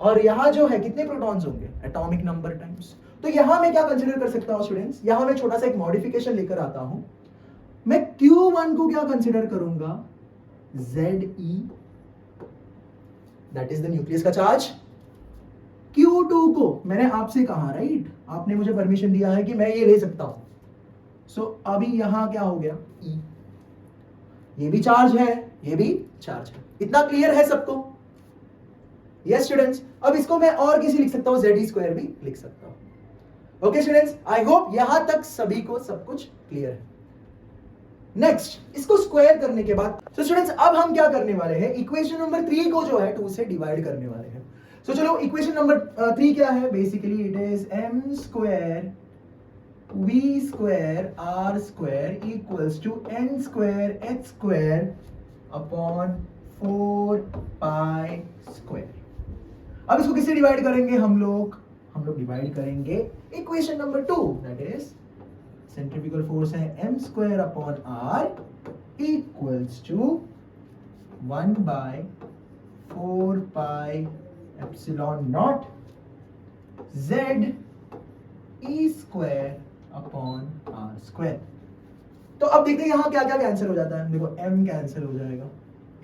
और यहां जो है कितने प्रोटॉन्स होंगे? Atomic number times. तो यहां मैं क्या कंसीडर कर सकता हूं स्टूडेंट्स? यहां मैं छोटा सा एक मॉडिफिकेशन लेकर आता हूं। मैं Q1 को क्या कंसीडर करूंगा? Ze, that is the nucleus का चार्ज। Q2 को मैंने आपसे कहा, राइट? आपने मुझे परमिशन दिया है कि मैं ये ले सकता हूं। सो अभी यहां क्या हो गया? E। ये भी चार्ज है, ये भी चार्ज है। इतना क्लियर है सबको? यस स्टूडेंट्स, अब इसको मैं और किसी लिख सकता हूं, Ze स्क्वायर भी लिख सकता हूं। ओके स्टूडेंट्स, आई होप यहां तक सभी को सब कुछ क्लियर है। नेक्स्ट, इसको स्क्वायर करने के बाद तो स्टूडेंट्स अब हम क्या करने वाले हैं, इक्वेशन नंबर 3 को जो है 2 से डिवाइड करने वाले हैं। सो चलो, इक्वेशन नंबर 3 क्या है, basically it is m square v square r square equals to n square h square upon 4 pi square. अब इसको किससे डिवाइड करेंगे हम लोग डिवाइड करेंगे equation number 2, that is centrifugal force है m square upon r equals to 1 by 4 pi epsilon naught z e square upon r square. तो अब देखते हैं यहां क्या क्या कैंसिल हो जाता है। देखो m कैंसिल हो जाएगा,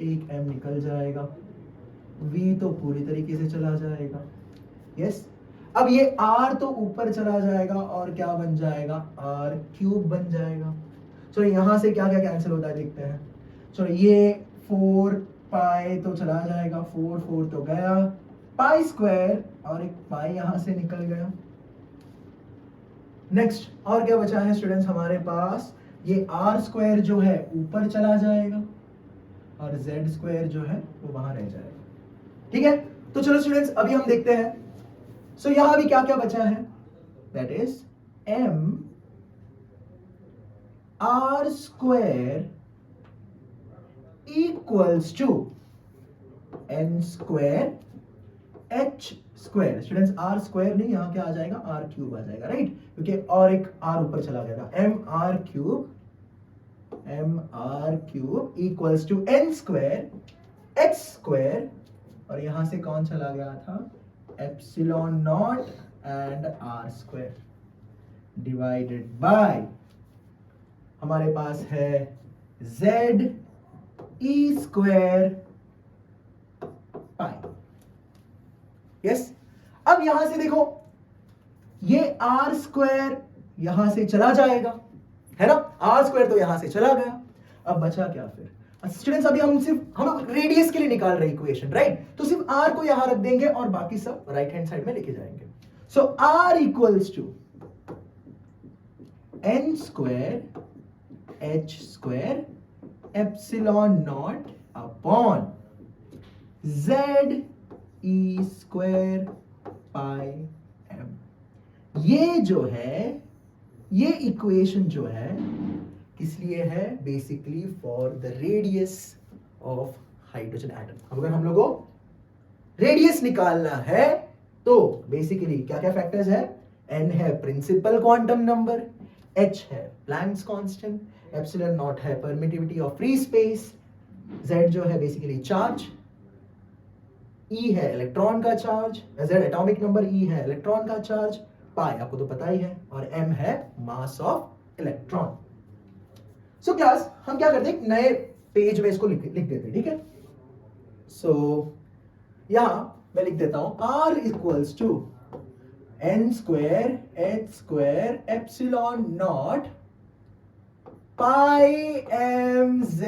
एक m निकल जाएगा, v तो पूरी तरीके से चला जाएगा, यस। अब ये r तो ऊपर चला जाएगा और क्या बन जाएगा, r क्यूब बन जाएगा। चलो यहां से क्या क्या कैंसिल होता है देखते हैं। चलो ये 4 पाई तो चला जाएगा, 4 4 तो गया, पाई स्क्वायर और एक पाई यहां से निकल गया। नेक्स्ट और क्या बचा है स्टूडेंट्स हमारे पास, ये r स्क्वायर जो है ऊपर चला जाएगा और z स्क्वायर जो है वो वहां रह जाएगा। ठीक है, तो चलो स्टूडेंट्स अभी हम देखते हैं। सो यहां भी क्या क्या बचा है, that is m r square equals to n square h square. Students r square नहीं, यहां क्या आ जाएगा, r क्यूब आ जाएगा, राइट, क्योंकि और एक r ऊपर चला गया था। m r cube equals to n square h square और यहां से कौन चला गया था, epsilon naught and r square divided by हमारे पास है z e square pi. Yes, अब यहां से देखो ये r स्क्वायर यहां से चला जाएगा, है ना, r स्क्वायर तो यहां से चला गया। अब बचा क्या फिर स्टूडेंट्स, अभी हम रेडियस के लिए निकाल रहे इक्वेशन, राइट, तो सिर्फ r को यहां रख देंगे और बाकी सब राइट हैंड साइड में लेके जाएंगे। So r equals to n square h square epsilon naught upon z e square pi m। ये जो है, ये इक्वेशन जो है किस लिए है, basically for the radius of hydrogen atom. अगर हम लोगों को रेडियस निकालना है तो बेसिकली क्या क्या फैक्टर्स है, n है प्रिंसिपल क्वांटम नंबर, h है प्लैंक्स कांस्टेंट, एप्सिलॉन नॉट है permittivity of free space, z जो है बेसिकली चार्ज, e है इलेक्ट्रॉन का charge, z atomic number, e है इलेक्ट्रॉन का चार्ज, पाई आपको तो पता ही है, और m है mass of electron. So class हम क्या करते हैं, एक नए पेज में इसको लिख देते हैं, ठीक है। सो यहां मैं लिख देता हूं r equals to n square h square epsilon naught pi m z e,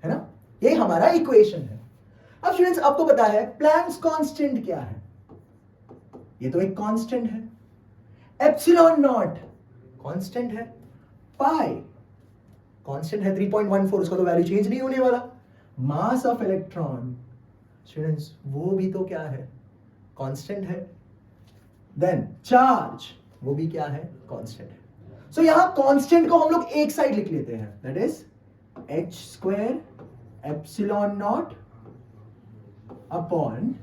है ना, ये हमारा इक्वेशन है। अब स्टूडेंट्स आपको पता है प्लैंक्स कांस्टेंट क्या है, ये तो एक कांस्टेंट है, एप्सिलॉन नॉट कांस्टेंट है, पाई कांस्टेंट है 3.14, उसका तो वैल्यू चेंज नहीं होने वाला, मास ऑफ इलेक्ट्रॉन स्टूडेंट्स वो भी तो क्या है, कांस्टेंट है, देन चार्ज वो भी क्या है, कांस्टेंट है। सो यहां कांस्टेंट को हम लोग एक साइड लिख लेते हैं, that is h square epsilon naught upon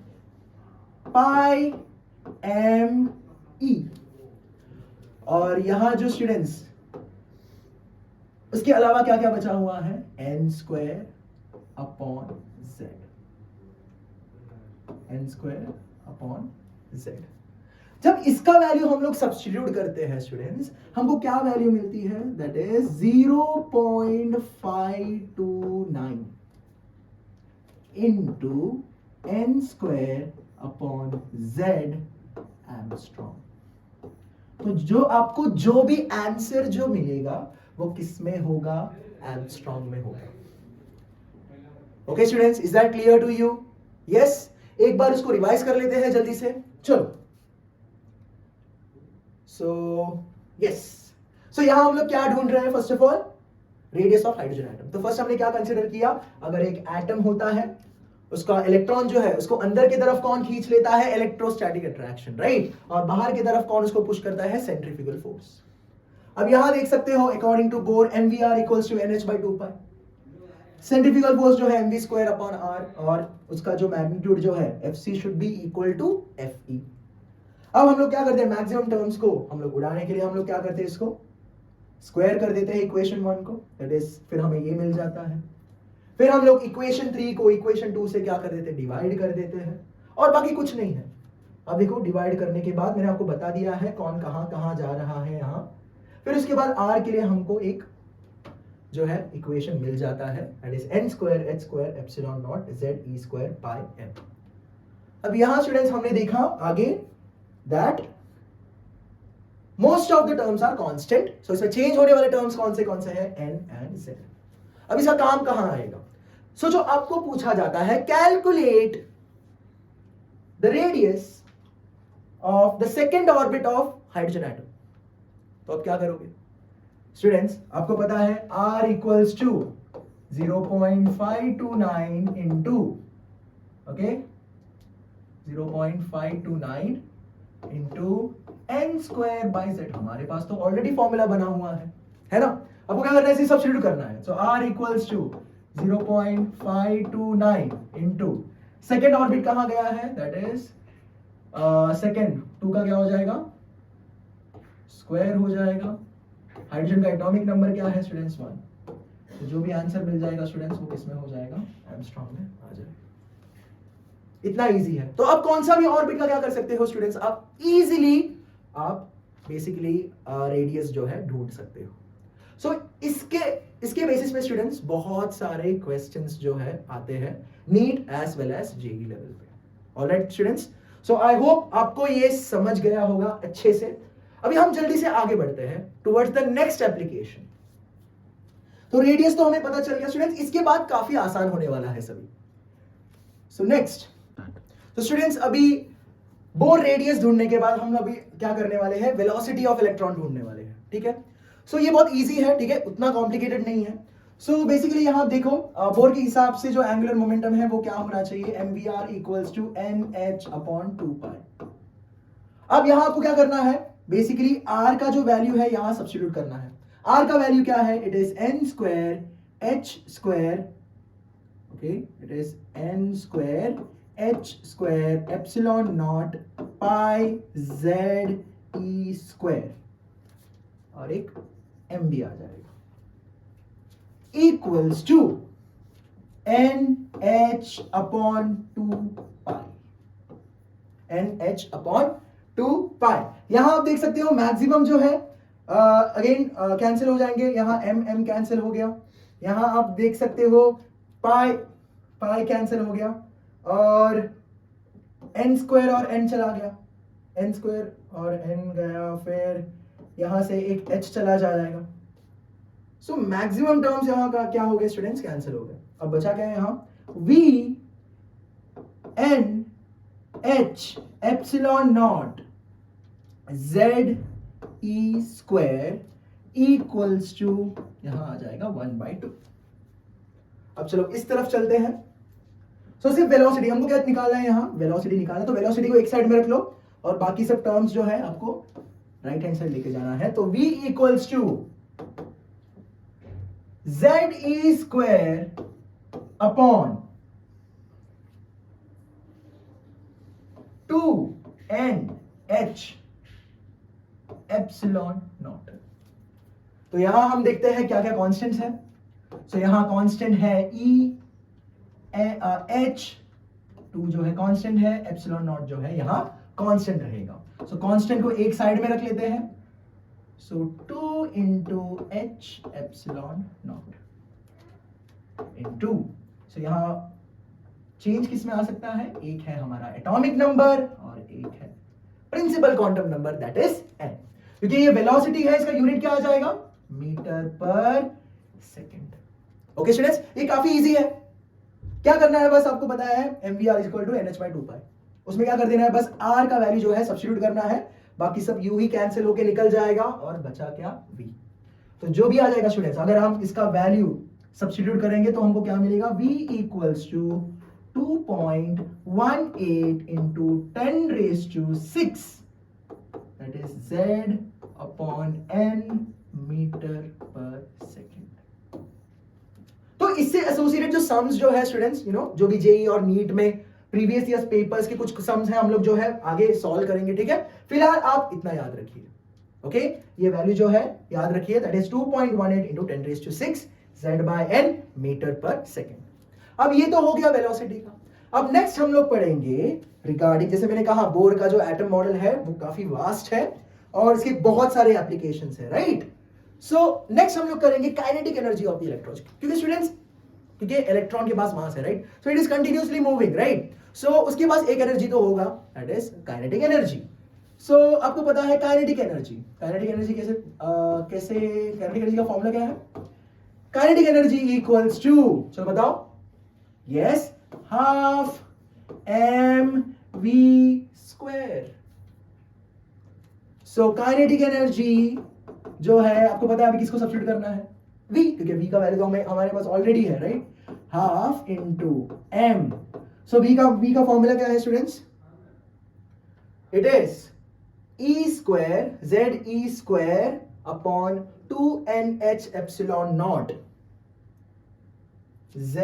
pi m e, और यहां जो स्टूडेंट्स उसके अलावा क्या क्या बचा हुआ है, n square upon z, n square upon z। जब इसका वैल्यू हम लोग सब्स्टिट्यूट करते हैं स्टूडेंट्स, हमको क्या वैल्यू मिलती है, that is 0.529 into n square upon z angstrom. तो जो आपको जो भी आंसर जो मिलेगा वो किस में होगा, एंगस्ट्रॉम में होगा। Okay students, is that clear to you? Yes, एक बार इसको रिवाइज कर लेते हैं जल्दी से। चलो सो यस, सो यहां हम लोग क्या ढूंढ रहे हैं? First of all radius of hydrogen atom. तो फर्स्ट हमने क्या कंसिडर किया? अगर एक एटम होता है, उसका इलेक्ट्रॉन जो है उसको अंदर की तरफ कौन खींच लेता है? Electrostatic attraction, right. और बाहर की तरफ कौन उसको पुश करता है? Centrifugal force. अब यहां देख सकते हो according to Bohr MVR equals to NH/2 centrifugal force जो है mv²/r और उसका जो मैग्नीट्यूड जो है Fc should be equal to Fe। अब हम लोग क्या करते हैं? मैक्सिमम टर्म्स को हम लोग उड़ाने के लिए हम लोग क्या करते हैं? इसको स्क्वायर कर देते हैं इक्वेशन 1 को, दैट इज फिर हमें ये मिल जाता है। फिर हम लोग इक्वेशन 3 को इक्वेशन 2 से क्या कर देते हैं? डिवाइड कर देते हैं, और बाकी कुछ नहीं है। अब देखो डिवाइड करने के बाद मैंने आपको बता दिया है कौन कहां कहां जा रहा है यहां। फिर उसके बाद r के लिए हमको एक जो है इक्वेशन मिल जाता है, दैट इज n²h²ε0 ze²πm। अब यहां स्टूडेंट्स हमने देखा आगे that most of the terms are constant, so इसमें चेंज होने वाले टर्म्स कौन से हैं? n and z। अब इसका काम कहां आएगा? सो जो आपको पूछा जाता है calculate the radius of the second orbit of hydrogen atom, तो अब क्या करोगे स्टूडेंट्स? आपको पता है r equals to 0.529 into, okay, 0.529 into n²/z। हमारे पास तो ऑलरेडी फॉर्मूला बना हुआ है ना? आपको क्या करना है? इसे सब्स्टिट्यूट करना है। So r equals to 0.529 into second orbit कहां गया है? दैट इज सेकेंड 2 का क्या हो जाएगा? स्क्वायर हो जाएगा। हाइड्रोजन का एटॉमिक नंबर क्या है स्टूडेंट्स? 1। तो जो भी आंसर मिल जाएगा स्टूडेंट्स वो किसमें हो जाएगा? एंगस्ट्रॉम में आ जाएगा। इतना इजी है। तो अब कौन सा भी ऑर्बिट का क्या कर सकते हो स्टूडेंट्स? आप इजीली आप बेसिकली रेडियस जो है ढूंढ सकते हो। सो इसके बेसिस पे स्टूडेंट्स बहुत सारे क्वेश्चंस जो है आते हैं NEET as well as JEE level पे। Alright students, so I hope आपको ये समझ गया होगा अच्छे से। अभी हम जल्दी से आगे बढ़ते हैं टुवर्ड्स द नेक्स्ट एप्लीकेशन। तो रेडियस तो हमें पता चल गया स्टूडेंट्स, इसके बाद काफी आसान होने वाला है सभी। सो नेक्स्ट, तो स्टूडेंट्स अभी बोर रेडियस ढूंढने के बाद हम अभी क्या करने वाले हैं? वेलोसिटी ऑफ इलेक्ट्रॉन ढूंढने वाले हैं, ठीक है। सो ये बहुत इजी है, ठीक है, उतना कॉम्प्लिकेटेड नहीं है। सो बेसिकली यहां देखो बोर के हिसाब से जो एंगुलर मोमेंटम है वो क्या होना चाहिए? mvr equals to nh/2π। अब यहां आपको क्या करना है? बेसिकली r का जो वैल्यू है यहां सब्स्टिट्यूट करना है। r का वैल्यू क्या है? It is n²h², okay, it is n²h²ε0 πze² और एक m भी आ जाएगा, इक्वल्स टू nh/2π। nh/2π। यहां आप देख सकते हो मैक्सिमम जो है अगेन कैंसिल हो जाएंगे, यहां m कैंसिल हो गया, यहां आप देख सकते हो पाई कैंसिल हो गया, और n² और n चला गया, n² और n गया, फिर यहां से एक h चला जाएगा। सो मैक्सिमम टर्म्स यहां का क्या हो गए स्टूडेंट्स? कैंसिल हो गए। अब बचा क्या है यहां? v n h/ε0 ze² equals to यहां आ जाएगा 1/2। अब चलो इस तरफ चलते हैं। सो सिर्फ वेलोसिटी हमको क्या निकालना है? यहां वेलोसिटी निकालना, तो वेलोसिटी को एक साइड में रख लो और बाकी सब टर्म्स जो है आपको राइट हैंड साइड लेके जाना है। तो v equals to ze² upon 2nh/ε0। तो यहां हम देखते हैं क्या क्या कांस्टेंट्स है। सो यहां कांस्टेंट है h2 जो है कांस्टेंट है, ε0 जो है यहां कांस्टेंट रहेगा। सो कांस्टेंट को एक साइड में रख लेते हैं। सो 2 into h/ε0 into, सो यहां चेंज किस में आ सकता है? एक है हमारा एटॉमिक नंबर और एक है principal quantum number, that is n। क्योंकि ये वेलोसिटी है, इसका यूनिट क्या आ जाएगा? Metre per second. Okay students, ये काफी इजी है। क्या करना है? बस आपको पता है mvr इक्वल टू nh/2π। उसमें क्या कर देना है? बस r का वैल्यू जो है सब्स्टिट्यूट करना है, बाकी सब यू ही कैंसिल होके निकल जाएगा और बचा क्या v। तो जो भी आ जाएगा स्टूडेंट्स, अगर हम इसका वैल्यू सब्स्टिट्यूट करेंगे तो हमको क्या मिलेगा, v equals to 2.18 into 10⁶, that is z upon n metre per second. तो इससे एसोसिएटेड जो सम्स जो है स्टूडेंट्स, जो भी जेई और नीट में प्रीवियस ईयर पेपर्स के कुछ सम्स हैं, हम लोग जो है आगे सॉल्व करेंगे, ठीक है। फिलहाल आप इतना याद रखिए, ओके। ये वैल्यू जो है याद रखिए, that is 2.18 into 10⁶ z by n metre per second. अब ये तो हो गया वेलोसिटी का। अब नेक्स्ट हम लोग पढ़ेंगे रिगार्डिंग, जैसे मैंने कहा बोर का जो एटम मॉडल है वो काफी वास्ट है और इसके बहुत सारे एप्लीकेशंस है, राइट। सो नेक्स्ट हम लोग करेंगे kinetic energy of the electron, क्योंकि स्टूडेंट्स क्योंकि इलेक्ट्रॉन के पास मास है, right. So it is continuously moving, right. So उसके पास एक एनर्जी तो होगा, that is kinetic energy. So आपको पता है काइनेटिक एनर्जी, काइनेटिक एनर्जी कैसे काइनेटिक एनर्जी का फॉर्मूला क्या है, काइनेटिक एनर्जी इक्वल्स टू, चलो बताओ, yes, half mv square. So kinetic energy जो है आपको पता है अभी किसको सब्स्टिट्यूट करना है, v, क्योंकि v का वैल्यू तो हमारे पास ऑलरेडी है, right, half into m। So v का फॉर्मूला क्या है students, it is e square z square upon 2nh epsilon naught, z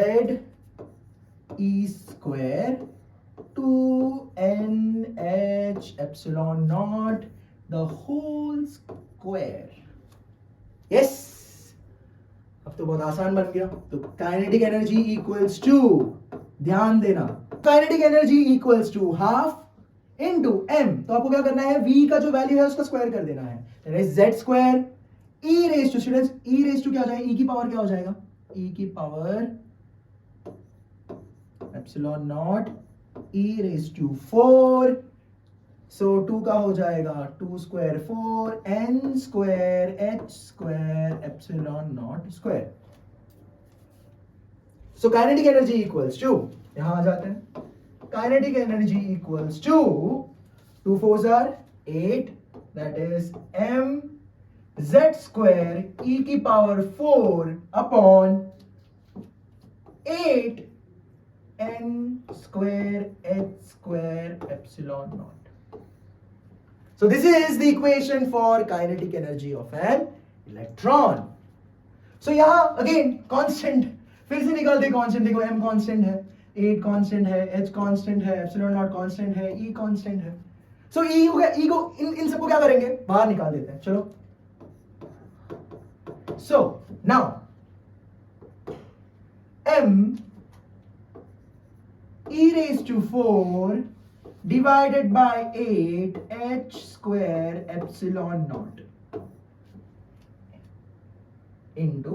square 2nh epsilon naught the whole square. Yes, अब तो बहुत आसान बन गया। तो काइनेटिक एनर्जी इक्वल्स टू, ध्यान देना, kinetic energy equals to half into m। तो आपको क्या करना है, v का जो वैल्यू है उसका स्क्वायर कर देना है, that is z square e raise to, students e raise to क्या हो जाएगा, e की पावर क्या हो जाएगा, e की power epsilon naught e raise to 4। So 2 का हो जाएगा 2 square 4 n square h square epsilon naught square. So kinetic energy equals to, यहां आ जाते हैं, kinetic energy equals to 2 4s are 8, that is m z square e की power 4 upon 8 n square h square epsilon naught. So this is the equation for kinetic energy of an electron. So यहाँ again constant, फिर से निकालते constant, देखो m constant है, 8 constant है, h constant है, epsilon naught constant है, e constant है। So e हो गया, e को इन सबको क्या करेंगे, बाहर निकाल देते हैं, चलो। So now m e raised to 4 divided by 8 h square epsilon naught into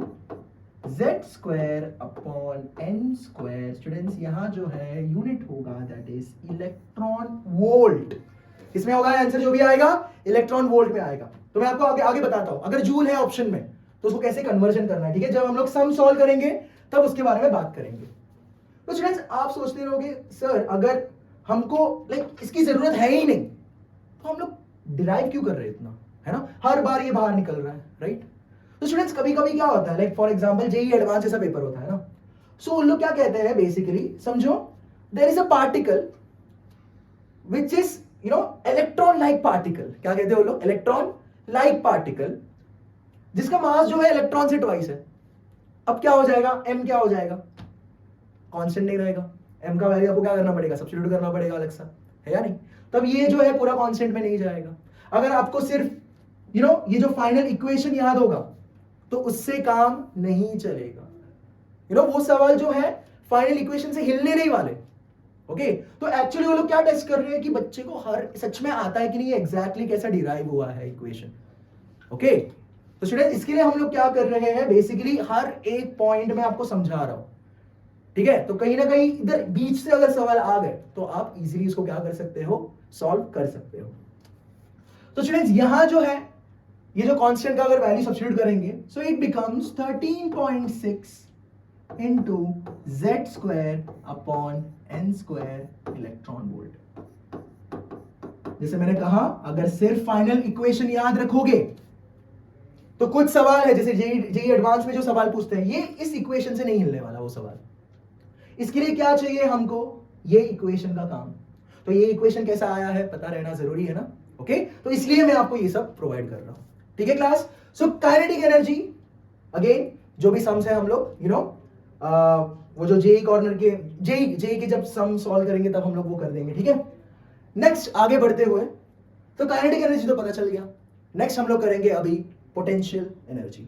z square upon n square। Students यहां जो है यूनिट होगा दैट इज इलेक्ट्रॉन वोल्ट। इसमें होगा आंसर जो भी आएगा इलेक्ट्रॉन वोल्ट में आएगा। तो मैं आपको आगे बताता हूं, अगर जूल है ऑप्शन में तो उसको कैसे कन्वर्जन करना है, ठीक है। जब हम लोग सम सॉल्व करेंगे तब उसके बारे में बात करेंगे। तो स्टूडेंट्स आप सोचते रहोगे सर अगर हमको इसकी जरूरत है ही नहीं तो हम लोग डिराइव क्यों कर रहे हैं इतना, है ना, हर बार ये बाहर निकल रहा है, राइट। तो स्टूडेंट्स कभी कभी क्या होता है, फॉर एग्जांपल जेई एडवांस जैसा पेपर होता है ना, सो उन लोग क्या कहते हैं बेसिकली, समझो there is a particle which is electron like particle. क्या कहते हैं वो लोग, इलेक्ट्रॉन लाइक पार्टिकल, जिसका मास जो है इलेक्ट्रॉन से ट्वाइस है। अब क्या हो जाएगा, m क्या हो जाएगा, कांस्टेंट नहीं रहेगा, m का वैल्यू आपको क्या करना पड़ेगा, सब्स्टिट्यूट करना पड़ेगा अलग सा, है या नहीं। तब ये जो है पूरा कांस्टेंट में नहीं जाएगा। अगर आपको सिर्फ ये जो फाइनल इक्वेशन याद होगा तो उससे काम नहीं चलेगा। वो सवाल जो है फाइनल इक्वेशन से हिलने नहीं वाले, ओके। तो एक्चुअली वो लोग क्या टेस्ट कर रहे हैं कि बच्चे को हर सच में आता है कि नहीं, एग्जैक्टली कैसा डिराइव हुआ है इक्वेशन, ओके। तो स्टूडेंट इसके लिए हम लोग क्या कर रहे हैं, बेसिकली हर एक पॉइंट में आपको समझा रहा हूं, ठीक है। तो कहीं ना कहीं इधर बीच से अगर सवाल आ गए तो आप इजीली इसको क्या कर सकते हो, सॉल्व कर सकते हो। तो स्टूडेंट्स यहां जो है ये जो कांस्टेंट का अगर वैल्यू सब्स्टिट्यूट करेंगे so it becomes 13.6 into z square upon n square electron volt. जैसे मैंने कहा, अगर सिर्फ फाइनल इक्वेशन याद रखोगे तो कुछ सवाल है जैसे जेई एडवांस में जो सवाल पूछते हैं, ये इस इक्वेशन से नहीं हिलने वाला वो सवाल। इसके लिए क्या चाहिए हमको, ये इक्वेशन का काम। तो ये इक्वेशन कैसा आया है पता रहना जरूरी है ना, ओके। तो इसलिए मैं आपको ये सब प्रोवाइड कर रहा हूं, ठीक है क्लास। सो काइनेटिक एनर्जी, अगेन जो भी सम्स है हम लोग वो जो जेई कॉर्नर के जेई के जब सम सॉल्व करेंगे तब हम लोग वो कर देंगे, ठीक है। नेक्स्ट आगे बढ़ते हुए, तो काइनेटिक एनर्जी तो पता चल गया। नेक्स्ट हम लोग करेंगे अभी potential energy.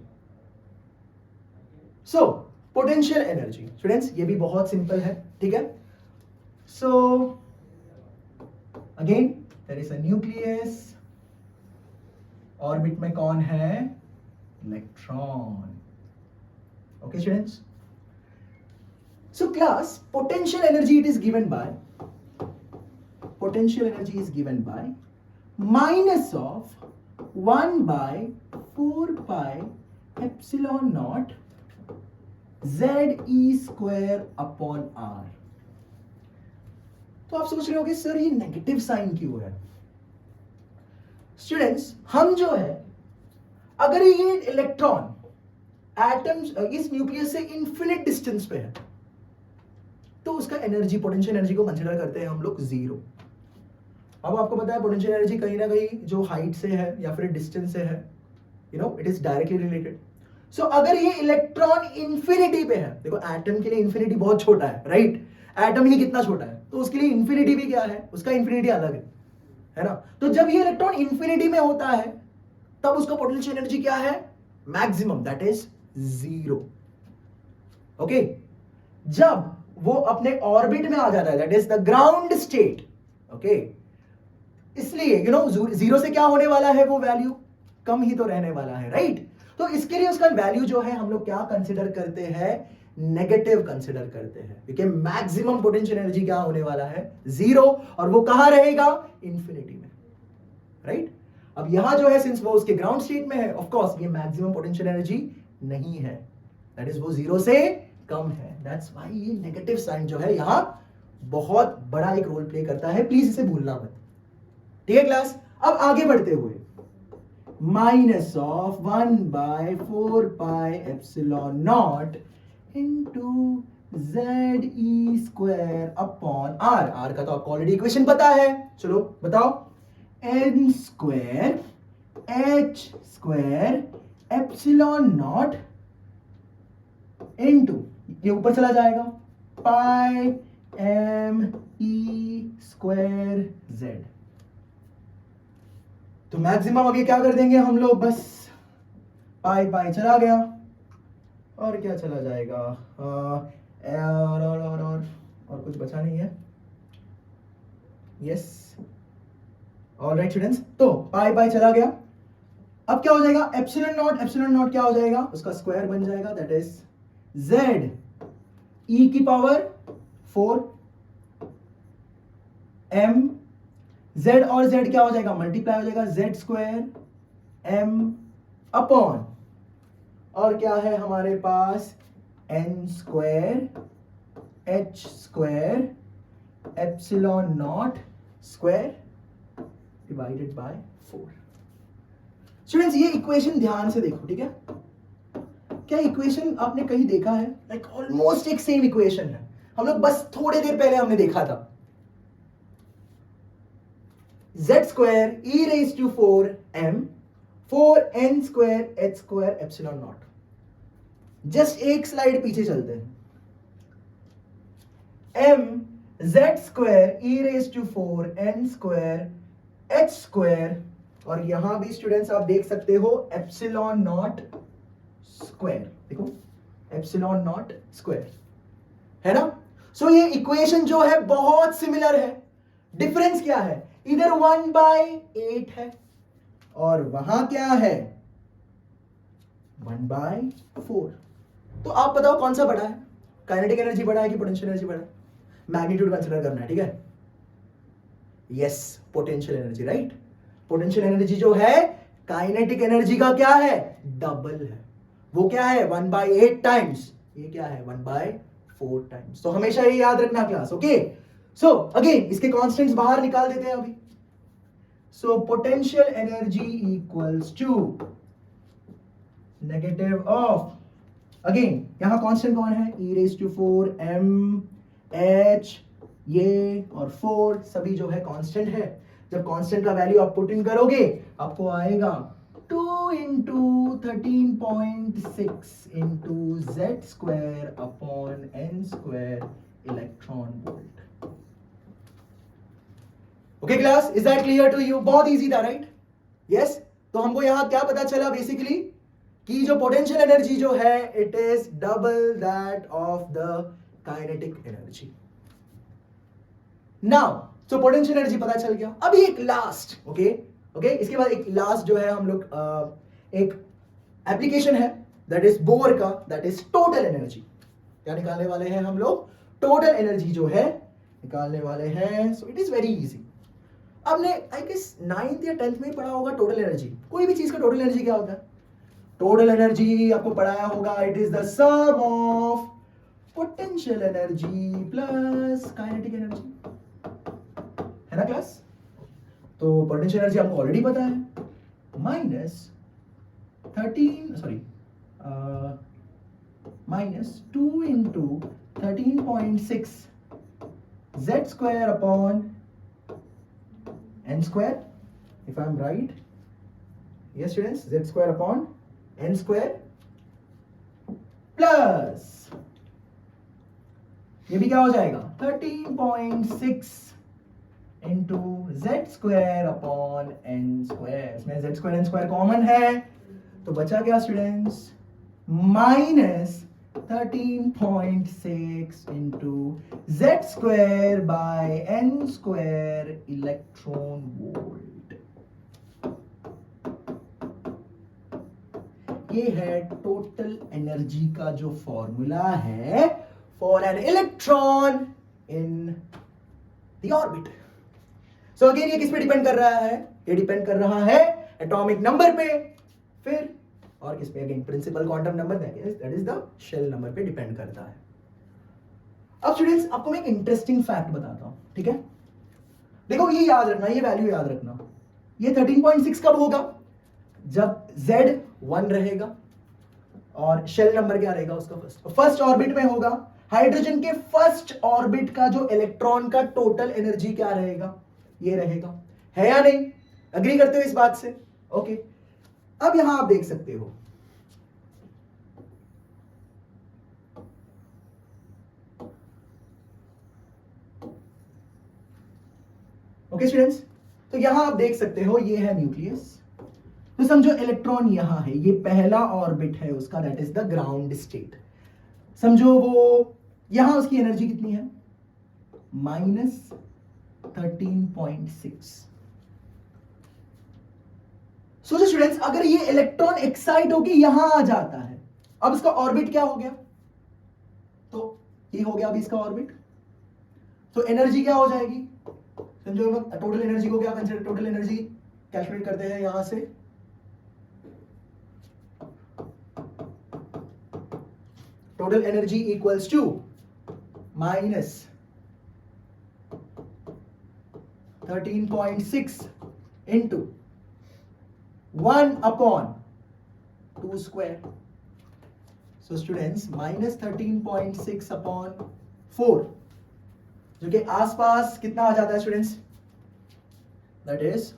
So potential energy students, ये भी बहुत सिंपल है, ठीक है। So again there is a nucleus, orbit में कौन है, electron, okay students. So class, potential energy it is given by minus of 1 by 4 pi epsilon naught z e square upon r। तो आप सोच रहे होगे सर ये नेगेटिव साइन क्यों है। स्टूडेंट्स, हम जो है, अगर ये इलेक्ट्रॉन एटम्स इस न्यूक्लियस से इंफिनिट डिस्टेंस पे है तो उसका एनर्जी, पोटेंशियल एनर्जी को कंसीडर करते हैं हम लोग जीरो। अब आपको पता है पोटेंशियल एनर्जी कहीं ना कहीं जो हाइट से है या फिर डिस्टेंस से है, इट इज डायरेक्टली रिलेटेड। सो अगर ये इलेक्ट्रॉन इंफिनिटी पे है, देखो एटम के लिए इंफिनिटी बहुत छोटा है, राइट। एटम ही कितना छोटा है, तो उसके लिए इंफिनिटी भी क्या है, उसका इंफिनिटी अलग है ना। तो जब ये इलेक्ट्रॉन इंफिनिटी में होता है तब उसका पोटेंशियल एनर्जी क्या है, maximum, that is zero, okay. जब वो अपने ऑर्बिट में आ जाता है, that is the ground state, okay. इसलिए जीरो से क्या होने वाला है, वो वैल्यू कम ही तो रहने वाला है, राइट। तो इसके लिए उसका वैल्यू जो है हम लोग क्या कंसिडर करते हैं, नेगेटिव कंसिडर करते हैं, क्योंकि मैक्सिमम पोटेंशियल एनर्जी क्या होने वाला है, जीरो, और वो कहां रहेगा, इंफिनिटी में, राइट। अब यहां जो है, सिंस वो उसके ग्राउंड स्टेट में है, ऑफ कोर्स ये मैक्सिमम पोटेंशियल एनर्जी नहीं है, दैट इज वो जीरो से कम है। दैट्स व्हाई ये नेगेटिव साइन जो है यहां बहुत बड़ा एक रोल प्ले करता है, प्लीज इसे भूलना मत, ठीक है क्लास। अब आगे बढ़ते हुए, minus of 1 by 4 pi epsilon naught into z e square upon r। r का तो आपको ऑलरेडी इक्वेशन पता है, चलो बताओ, n square h square epsilon naught into, ये ऊपर चला जाएगा, पाई एम ई स्क्वायर जेड। तो मैक्सिमम अभी क्या कर देंगे हम लोग, बस पाई पाई चला गया और क्या चला जाएगा, और कुछ बचा नहीं है, यस, ऑलराइट स्टूडेंट्स। तो पाई पाई चला गया, अब क्या हो जाएगा, एप्सिलॉन नॉट क्या हो जाएगा, उसका स्क्वायर बन जाएगा, दैट इज z e की पावर 4 m, z और z क्या हो जाएगा, मल्टीप्लाई हो जाएगा, z स्क्वायर m अपॉन, और क्या है हमारे पास, n square h square epsilon naught square divided bye 4। Students, ये इक्वेशन ध्यान से देखो, ठीक है। क्या इक्वेशन आपने कहीं देखा है, लाइक ऑलमोस्ट एक सेम इक्वेशन है, हम लोग बस थोड़ी देर पहले हमने देखा था, z square e raise to 4 m 4 n square h square epsilon naught. Just एक स्लाइड पीछे चलते हैं, m z square e raise to 4 n square h square, और यहां भी स्टूडेंट्स आप देख सकते हो एप्सिलॉन नॉट स्क्वायर, देखो एप्सिलॉन नॉट स्क्वायर, है ना। सो ये इक्वेशन जो है बहुत सिमिलर है, डिफरेंस क्या है, इधर 1/8 है और वहां क्या है, 1/4। तो आप बताओ कौन सा बड़ा है, काइनेटिक एनर्जी बड़ा है कि पोटेंशियल एनर्जी बड़ा है, मैग्नीट्यूड कंसीडर करना है, ठीक है। Yes, potential energy, right. Potential energy जो है काइनेटिक एनर्जी का क्या है, डबल है, वो क्या है 1/8 टाइम्स, ये क्या है 1/4 टाइम्स। तो हमेशा ये याद रखना क्लास, ओके। सो अगेन इसके कांस्टेंट्स बाहर निकाल देते हैं अभी, So potential energy equals to negative of, again यहां कांस्टेंट कौन है, e raised to 4 m h, ये और 4 सभी जो है कांस्टेंट है। जब कांस्टेंट का वैल्यू आप पुट इन करोगे आपको आएगा 2 into 13.6 into Z square upon N square electron volt. Okay class, is that clear to you? बहुत इजी था, राइट? यस। तो हमको यहां क्या पता चला बेसिकली कि जो पोटेंशियल एनर्जी जो है it is double that of the kinetic energy. Now so potential energy पता चल गया। अभी एक लास्ट, ओके, इसके बाद एक लास्ट जो है हम लोग एक एप्लीकेशन है दैट इज बोर का, दैट इज टोटल एनर्जी। क्या निकालने वाले हैं हम लोग? टोटल एनर्जी जो है निकालने वाले हैं। सो इट इज वेरी इजी। आपने आई गेस 9th या 10th में पढ़ा होगा टोटल एनर्जी। कोई भी चीज का टोटल एनर्जी क्या होता है? टोटल एनर्जी आपको पढ़ाया होगा, it is the sum of potential energy plus kinetic energy, है ना क्लास? तो पोटेंशियल एनर्जी आपको ऑलरेडी पता है, minus 2 into 13.6 z square upon n square, if I am right. Yes students, z square upon n square plus ये भी क्या हो जाएगा 13.6 into Z square upon N square. इसमें Z square N square common है तो बचा क्या students? Minus 13.6 into Z square by N square electron volt. ये है टोटल एनर्जी का जो फॉर्मूला है for N electron in the orbit. So again ये किस पे डिपेंड कर रहा है? ये डिपेंड कर रहा है एटॉमिक नंबर पे, फिर और किस पे? Again principal quantum number, that is the shell number पे डिपेंड करता है। अब स्टूडेंट्स आपको मैं एक इंटरेस्टिंग फैक्ट बताता हूं, ठीक है? देखो ये याद रखना, ये वैल्यू याद रखना। ये 13.6 कब होगा? जब Z 1 रहेगा और शेल नंबर क्या रहेगा उसका? फर्स्ट ऑर्बिट में होगा। हाइड्रोजन के फर्स्ट ऑर्बिट का जो इलेक्ट्रॉन का टोटल एनर्जी क्या रहेगा? ये रहेगा, है या नहीं? अग्री करते हो इस बात से? ओके। अब यहां आप देख सकते हो ओके स्टूडेंट्स, तो यहां आप देख सकते हो ये है न्यूक्लियस। तो समझो इलेक्ट्रॉन यहां है, ये पहला ऑर्बिट है उसका, that is the ground state. समझो वो यहां उसकी एनर्जी कितनी है? माइनस 13.6। सोचो स्टूडेंट्स, अगर ये इलेक्ट्रॉन एक्साइट होकर यहां आ जाता है, अब इसका ऑर्बिट क्या हो गया? तो ये हो गया अभी इसका ऑर्बिट। तो एनर्जी क्या हो जाएगी? समझो हम टोटल एनर्जी को क्या कंसीडर, टोटल एनर्जी कैलकुलेट करते हैं यहां से। Total energy equals to minus 13.6 into 1 upon 2 square. So students minus 13.6 upon 4 जो कि आसपास कितना आ जाता है स्टूडेंट्स? दैट इज,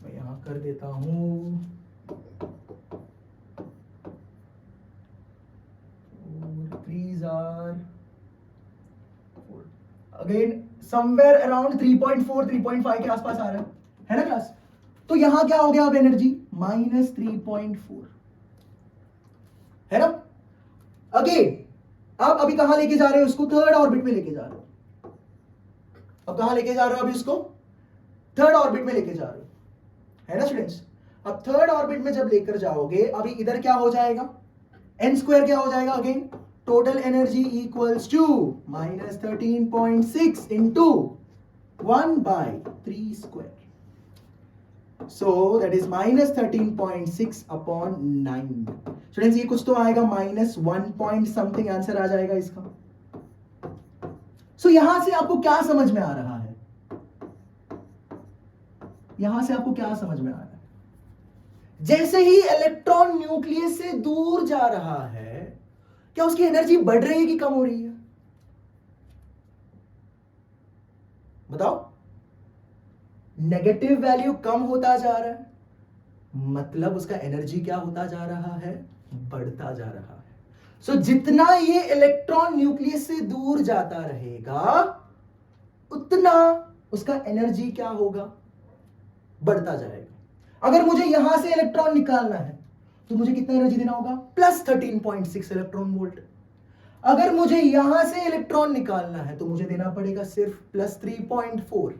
मैं यहां कर देता हूं, अगेन समवेयर अराउंड 3.4 3.5 के आसपास आ रहा है ना क्लास? तो यहां क्या हो गया अब एनर्जी? माइनस 3.4, है ना? अगेन आप अभी कहां लेके जा रहे हो उसको? थर्ड ऑर्बिट में लेके जा रहे हो। अब कहां लेके जा रहे हो अभी उसको? थर्ड ऑर्बिट में लेके जा रहे हो, है ना स्टूडेंट्स? अब थर्ड ऑर्बिट में जब लेकर जाओगे अभी इधर क्या हो जाएगा? एन स्क्वायर क्या हो जाएगा? Again total energy equals to minus 13.6 into 1 by 3 square. So that is minus 13.6 upon 9। Students ये कुछ तो आएगा, माइनस 1 पॉइंट समथिंग आंसर आ जाएगा इसका। सो यहां से आपको क्या समझ में आ रहा है? यहां से आपको क्या समझ में आ रहा है? जैसे ही इलेक्ट्रॉन न्यूक्लियस से दूर जा रहा है, क्या उसकी एनर्जी बढ़ रही है कि कम हो रही है? बताओ। नेगेटिव वैल्यू कम होता जा रहा है, मतलब उसका एनर्जी क्या होता जा रहा है? बढ़ता जा रहा है। सो जितना ये इलेक्ट्रॉन न्यूक्लियस से दूर जाता रहेगा, उतना उसका एनर्जी क्या होगा? बढ़ता जाएगा। अगर मुझे यहां से इलेक्ट्रॉन निकालना है तो मुझे कितना एनर्जी देना होगा? Plus 13.6 electron volt. अगर मुझे यहां से इलेक्ट्रॉन निकालना है तो मुझे देना पड़ेगा सिर्फ प्लस 3.4।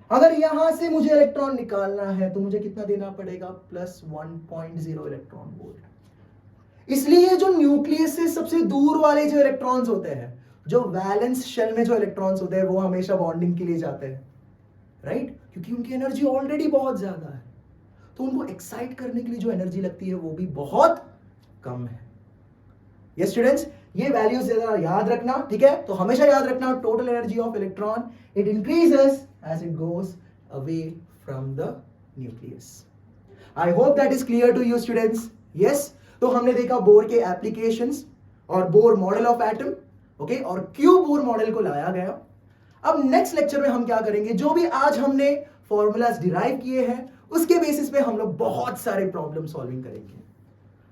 अगर यहां से मुझे इलेक्ट्रॉन निकालना है तो मुझे कितना देना पड़ेगा? Plus 1.0 electron volt. इसलिए जो न्यूक्लियस से सबसे दूर वाले जो इलेक्ट्रॉन्स होते हैं, जो वैलेंस शेल में जो इलेक्ट्रॉन्स होते हैं, वो हमेशा बॉन्डिंग के लिए जाते हैं, राइट? क्योंकि उनकी एनर्जी ऑलरेडी बहुत ज्यादा है, तो उनको एक्साइट करने के लिए जो एनर्जी लगती है वो भी बहुत कम है। ये स्टूडेंट्स, ये वैल्यूज जरा याद रखना, ठीक है? तो हमेशा याद रखना, total energy of electron it increases as it goes away from the nucleus. I hope that is clear to you students. Yes, तो हमने देखा बोर के एप्लीकेशंस और Bohr model of atom, okay, और क्यों बोर मॉडल को लाया गया। अब नेक्स्ट लेक्चर में हम क्या करेंगे, जो भी आज हमने फॉर्मूलाज डिराइव किए हैं उसके बेसिस पे हम लोग बहुत सारे प्रॉब्लम सॉल्विंग करेंगे।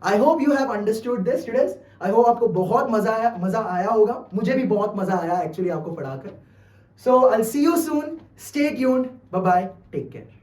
I hope you have understood this students. I hope आपको बहुत मजा आया होगा। मुझे भी बहुत मजा आया एक्चुअली आपको पढ़ाकर। So I will see you soon. Stay tuned. Bye bye. Take care.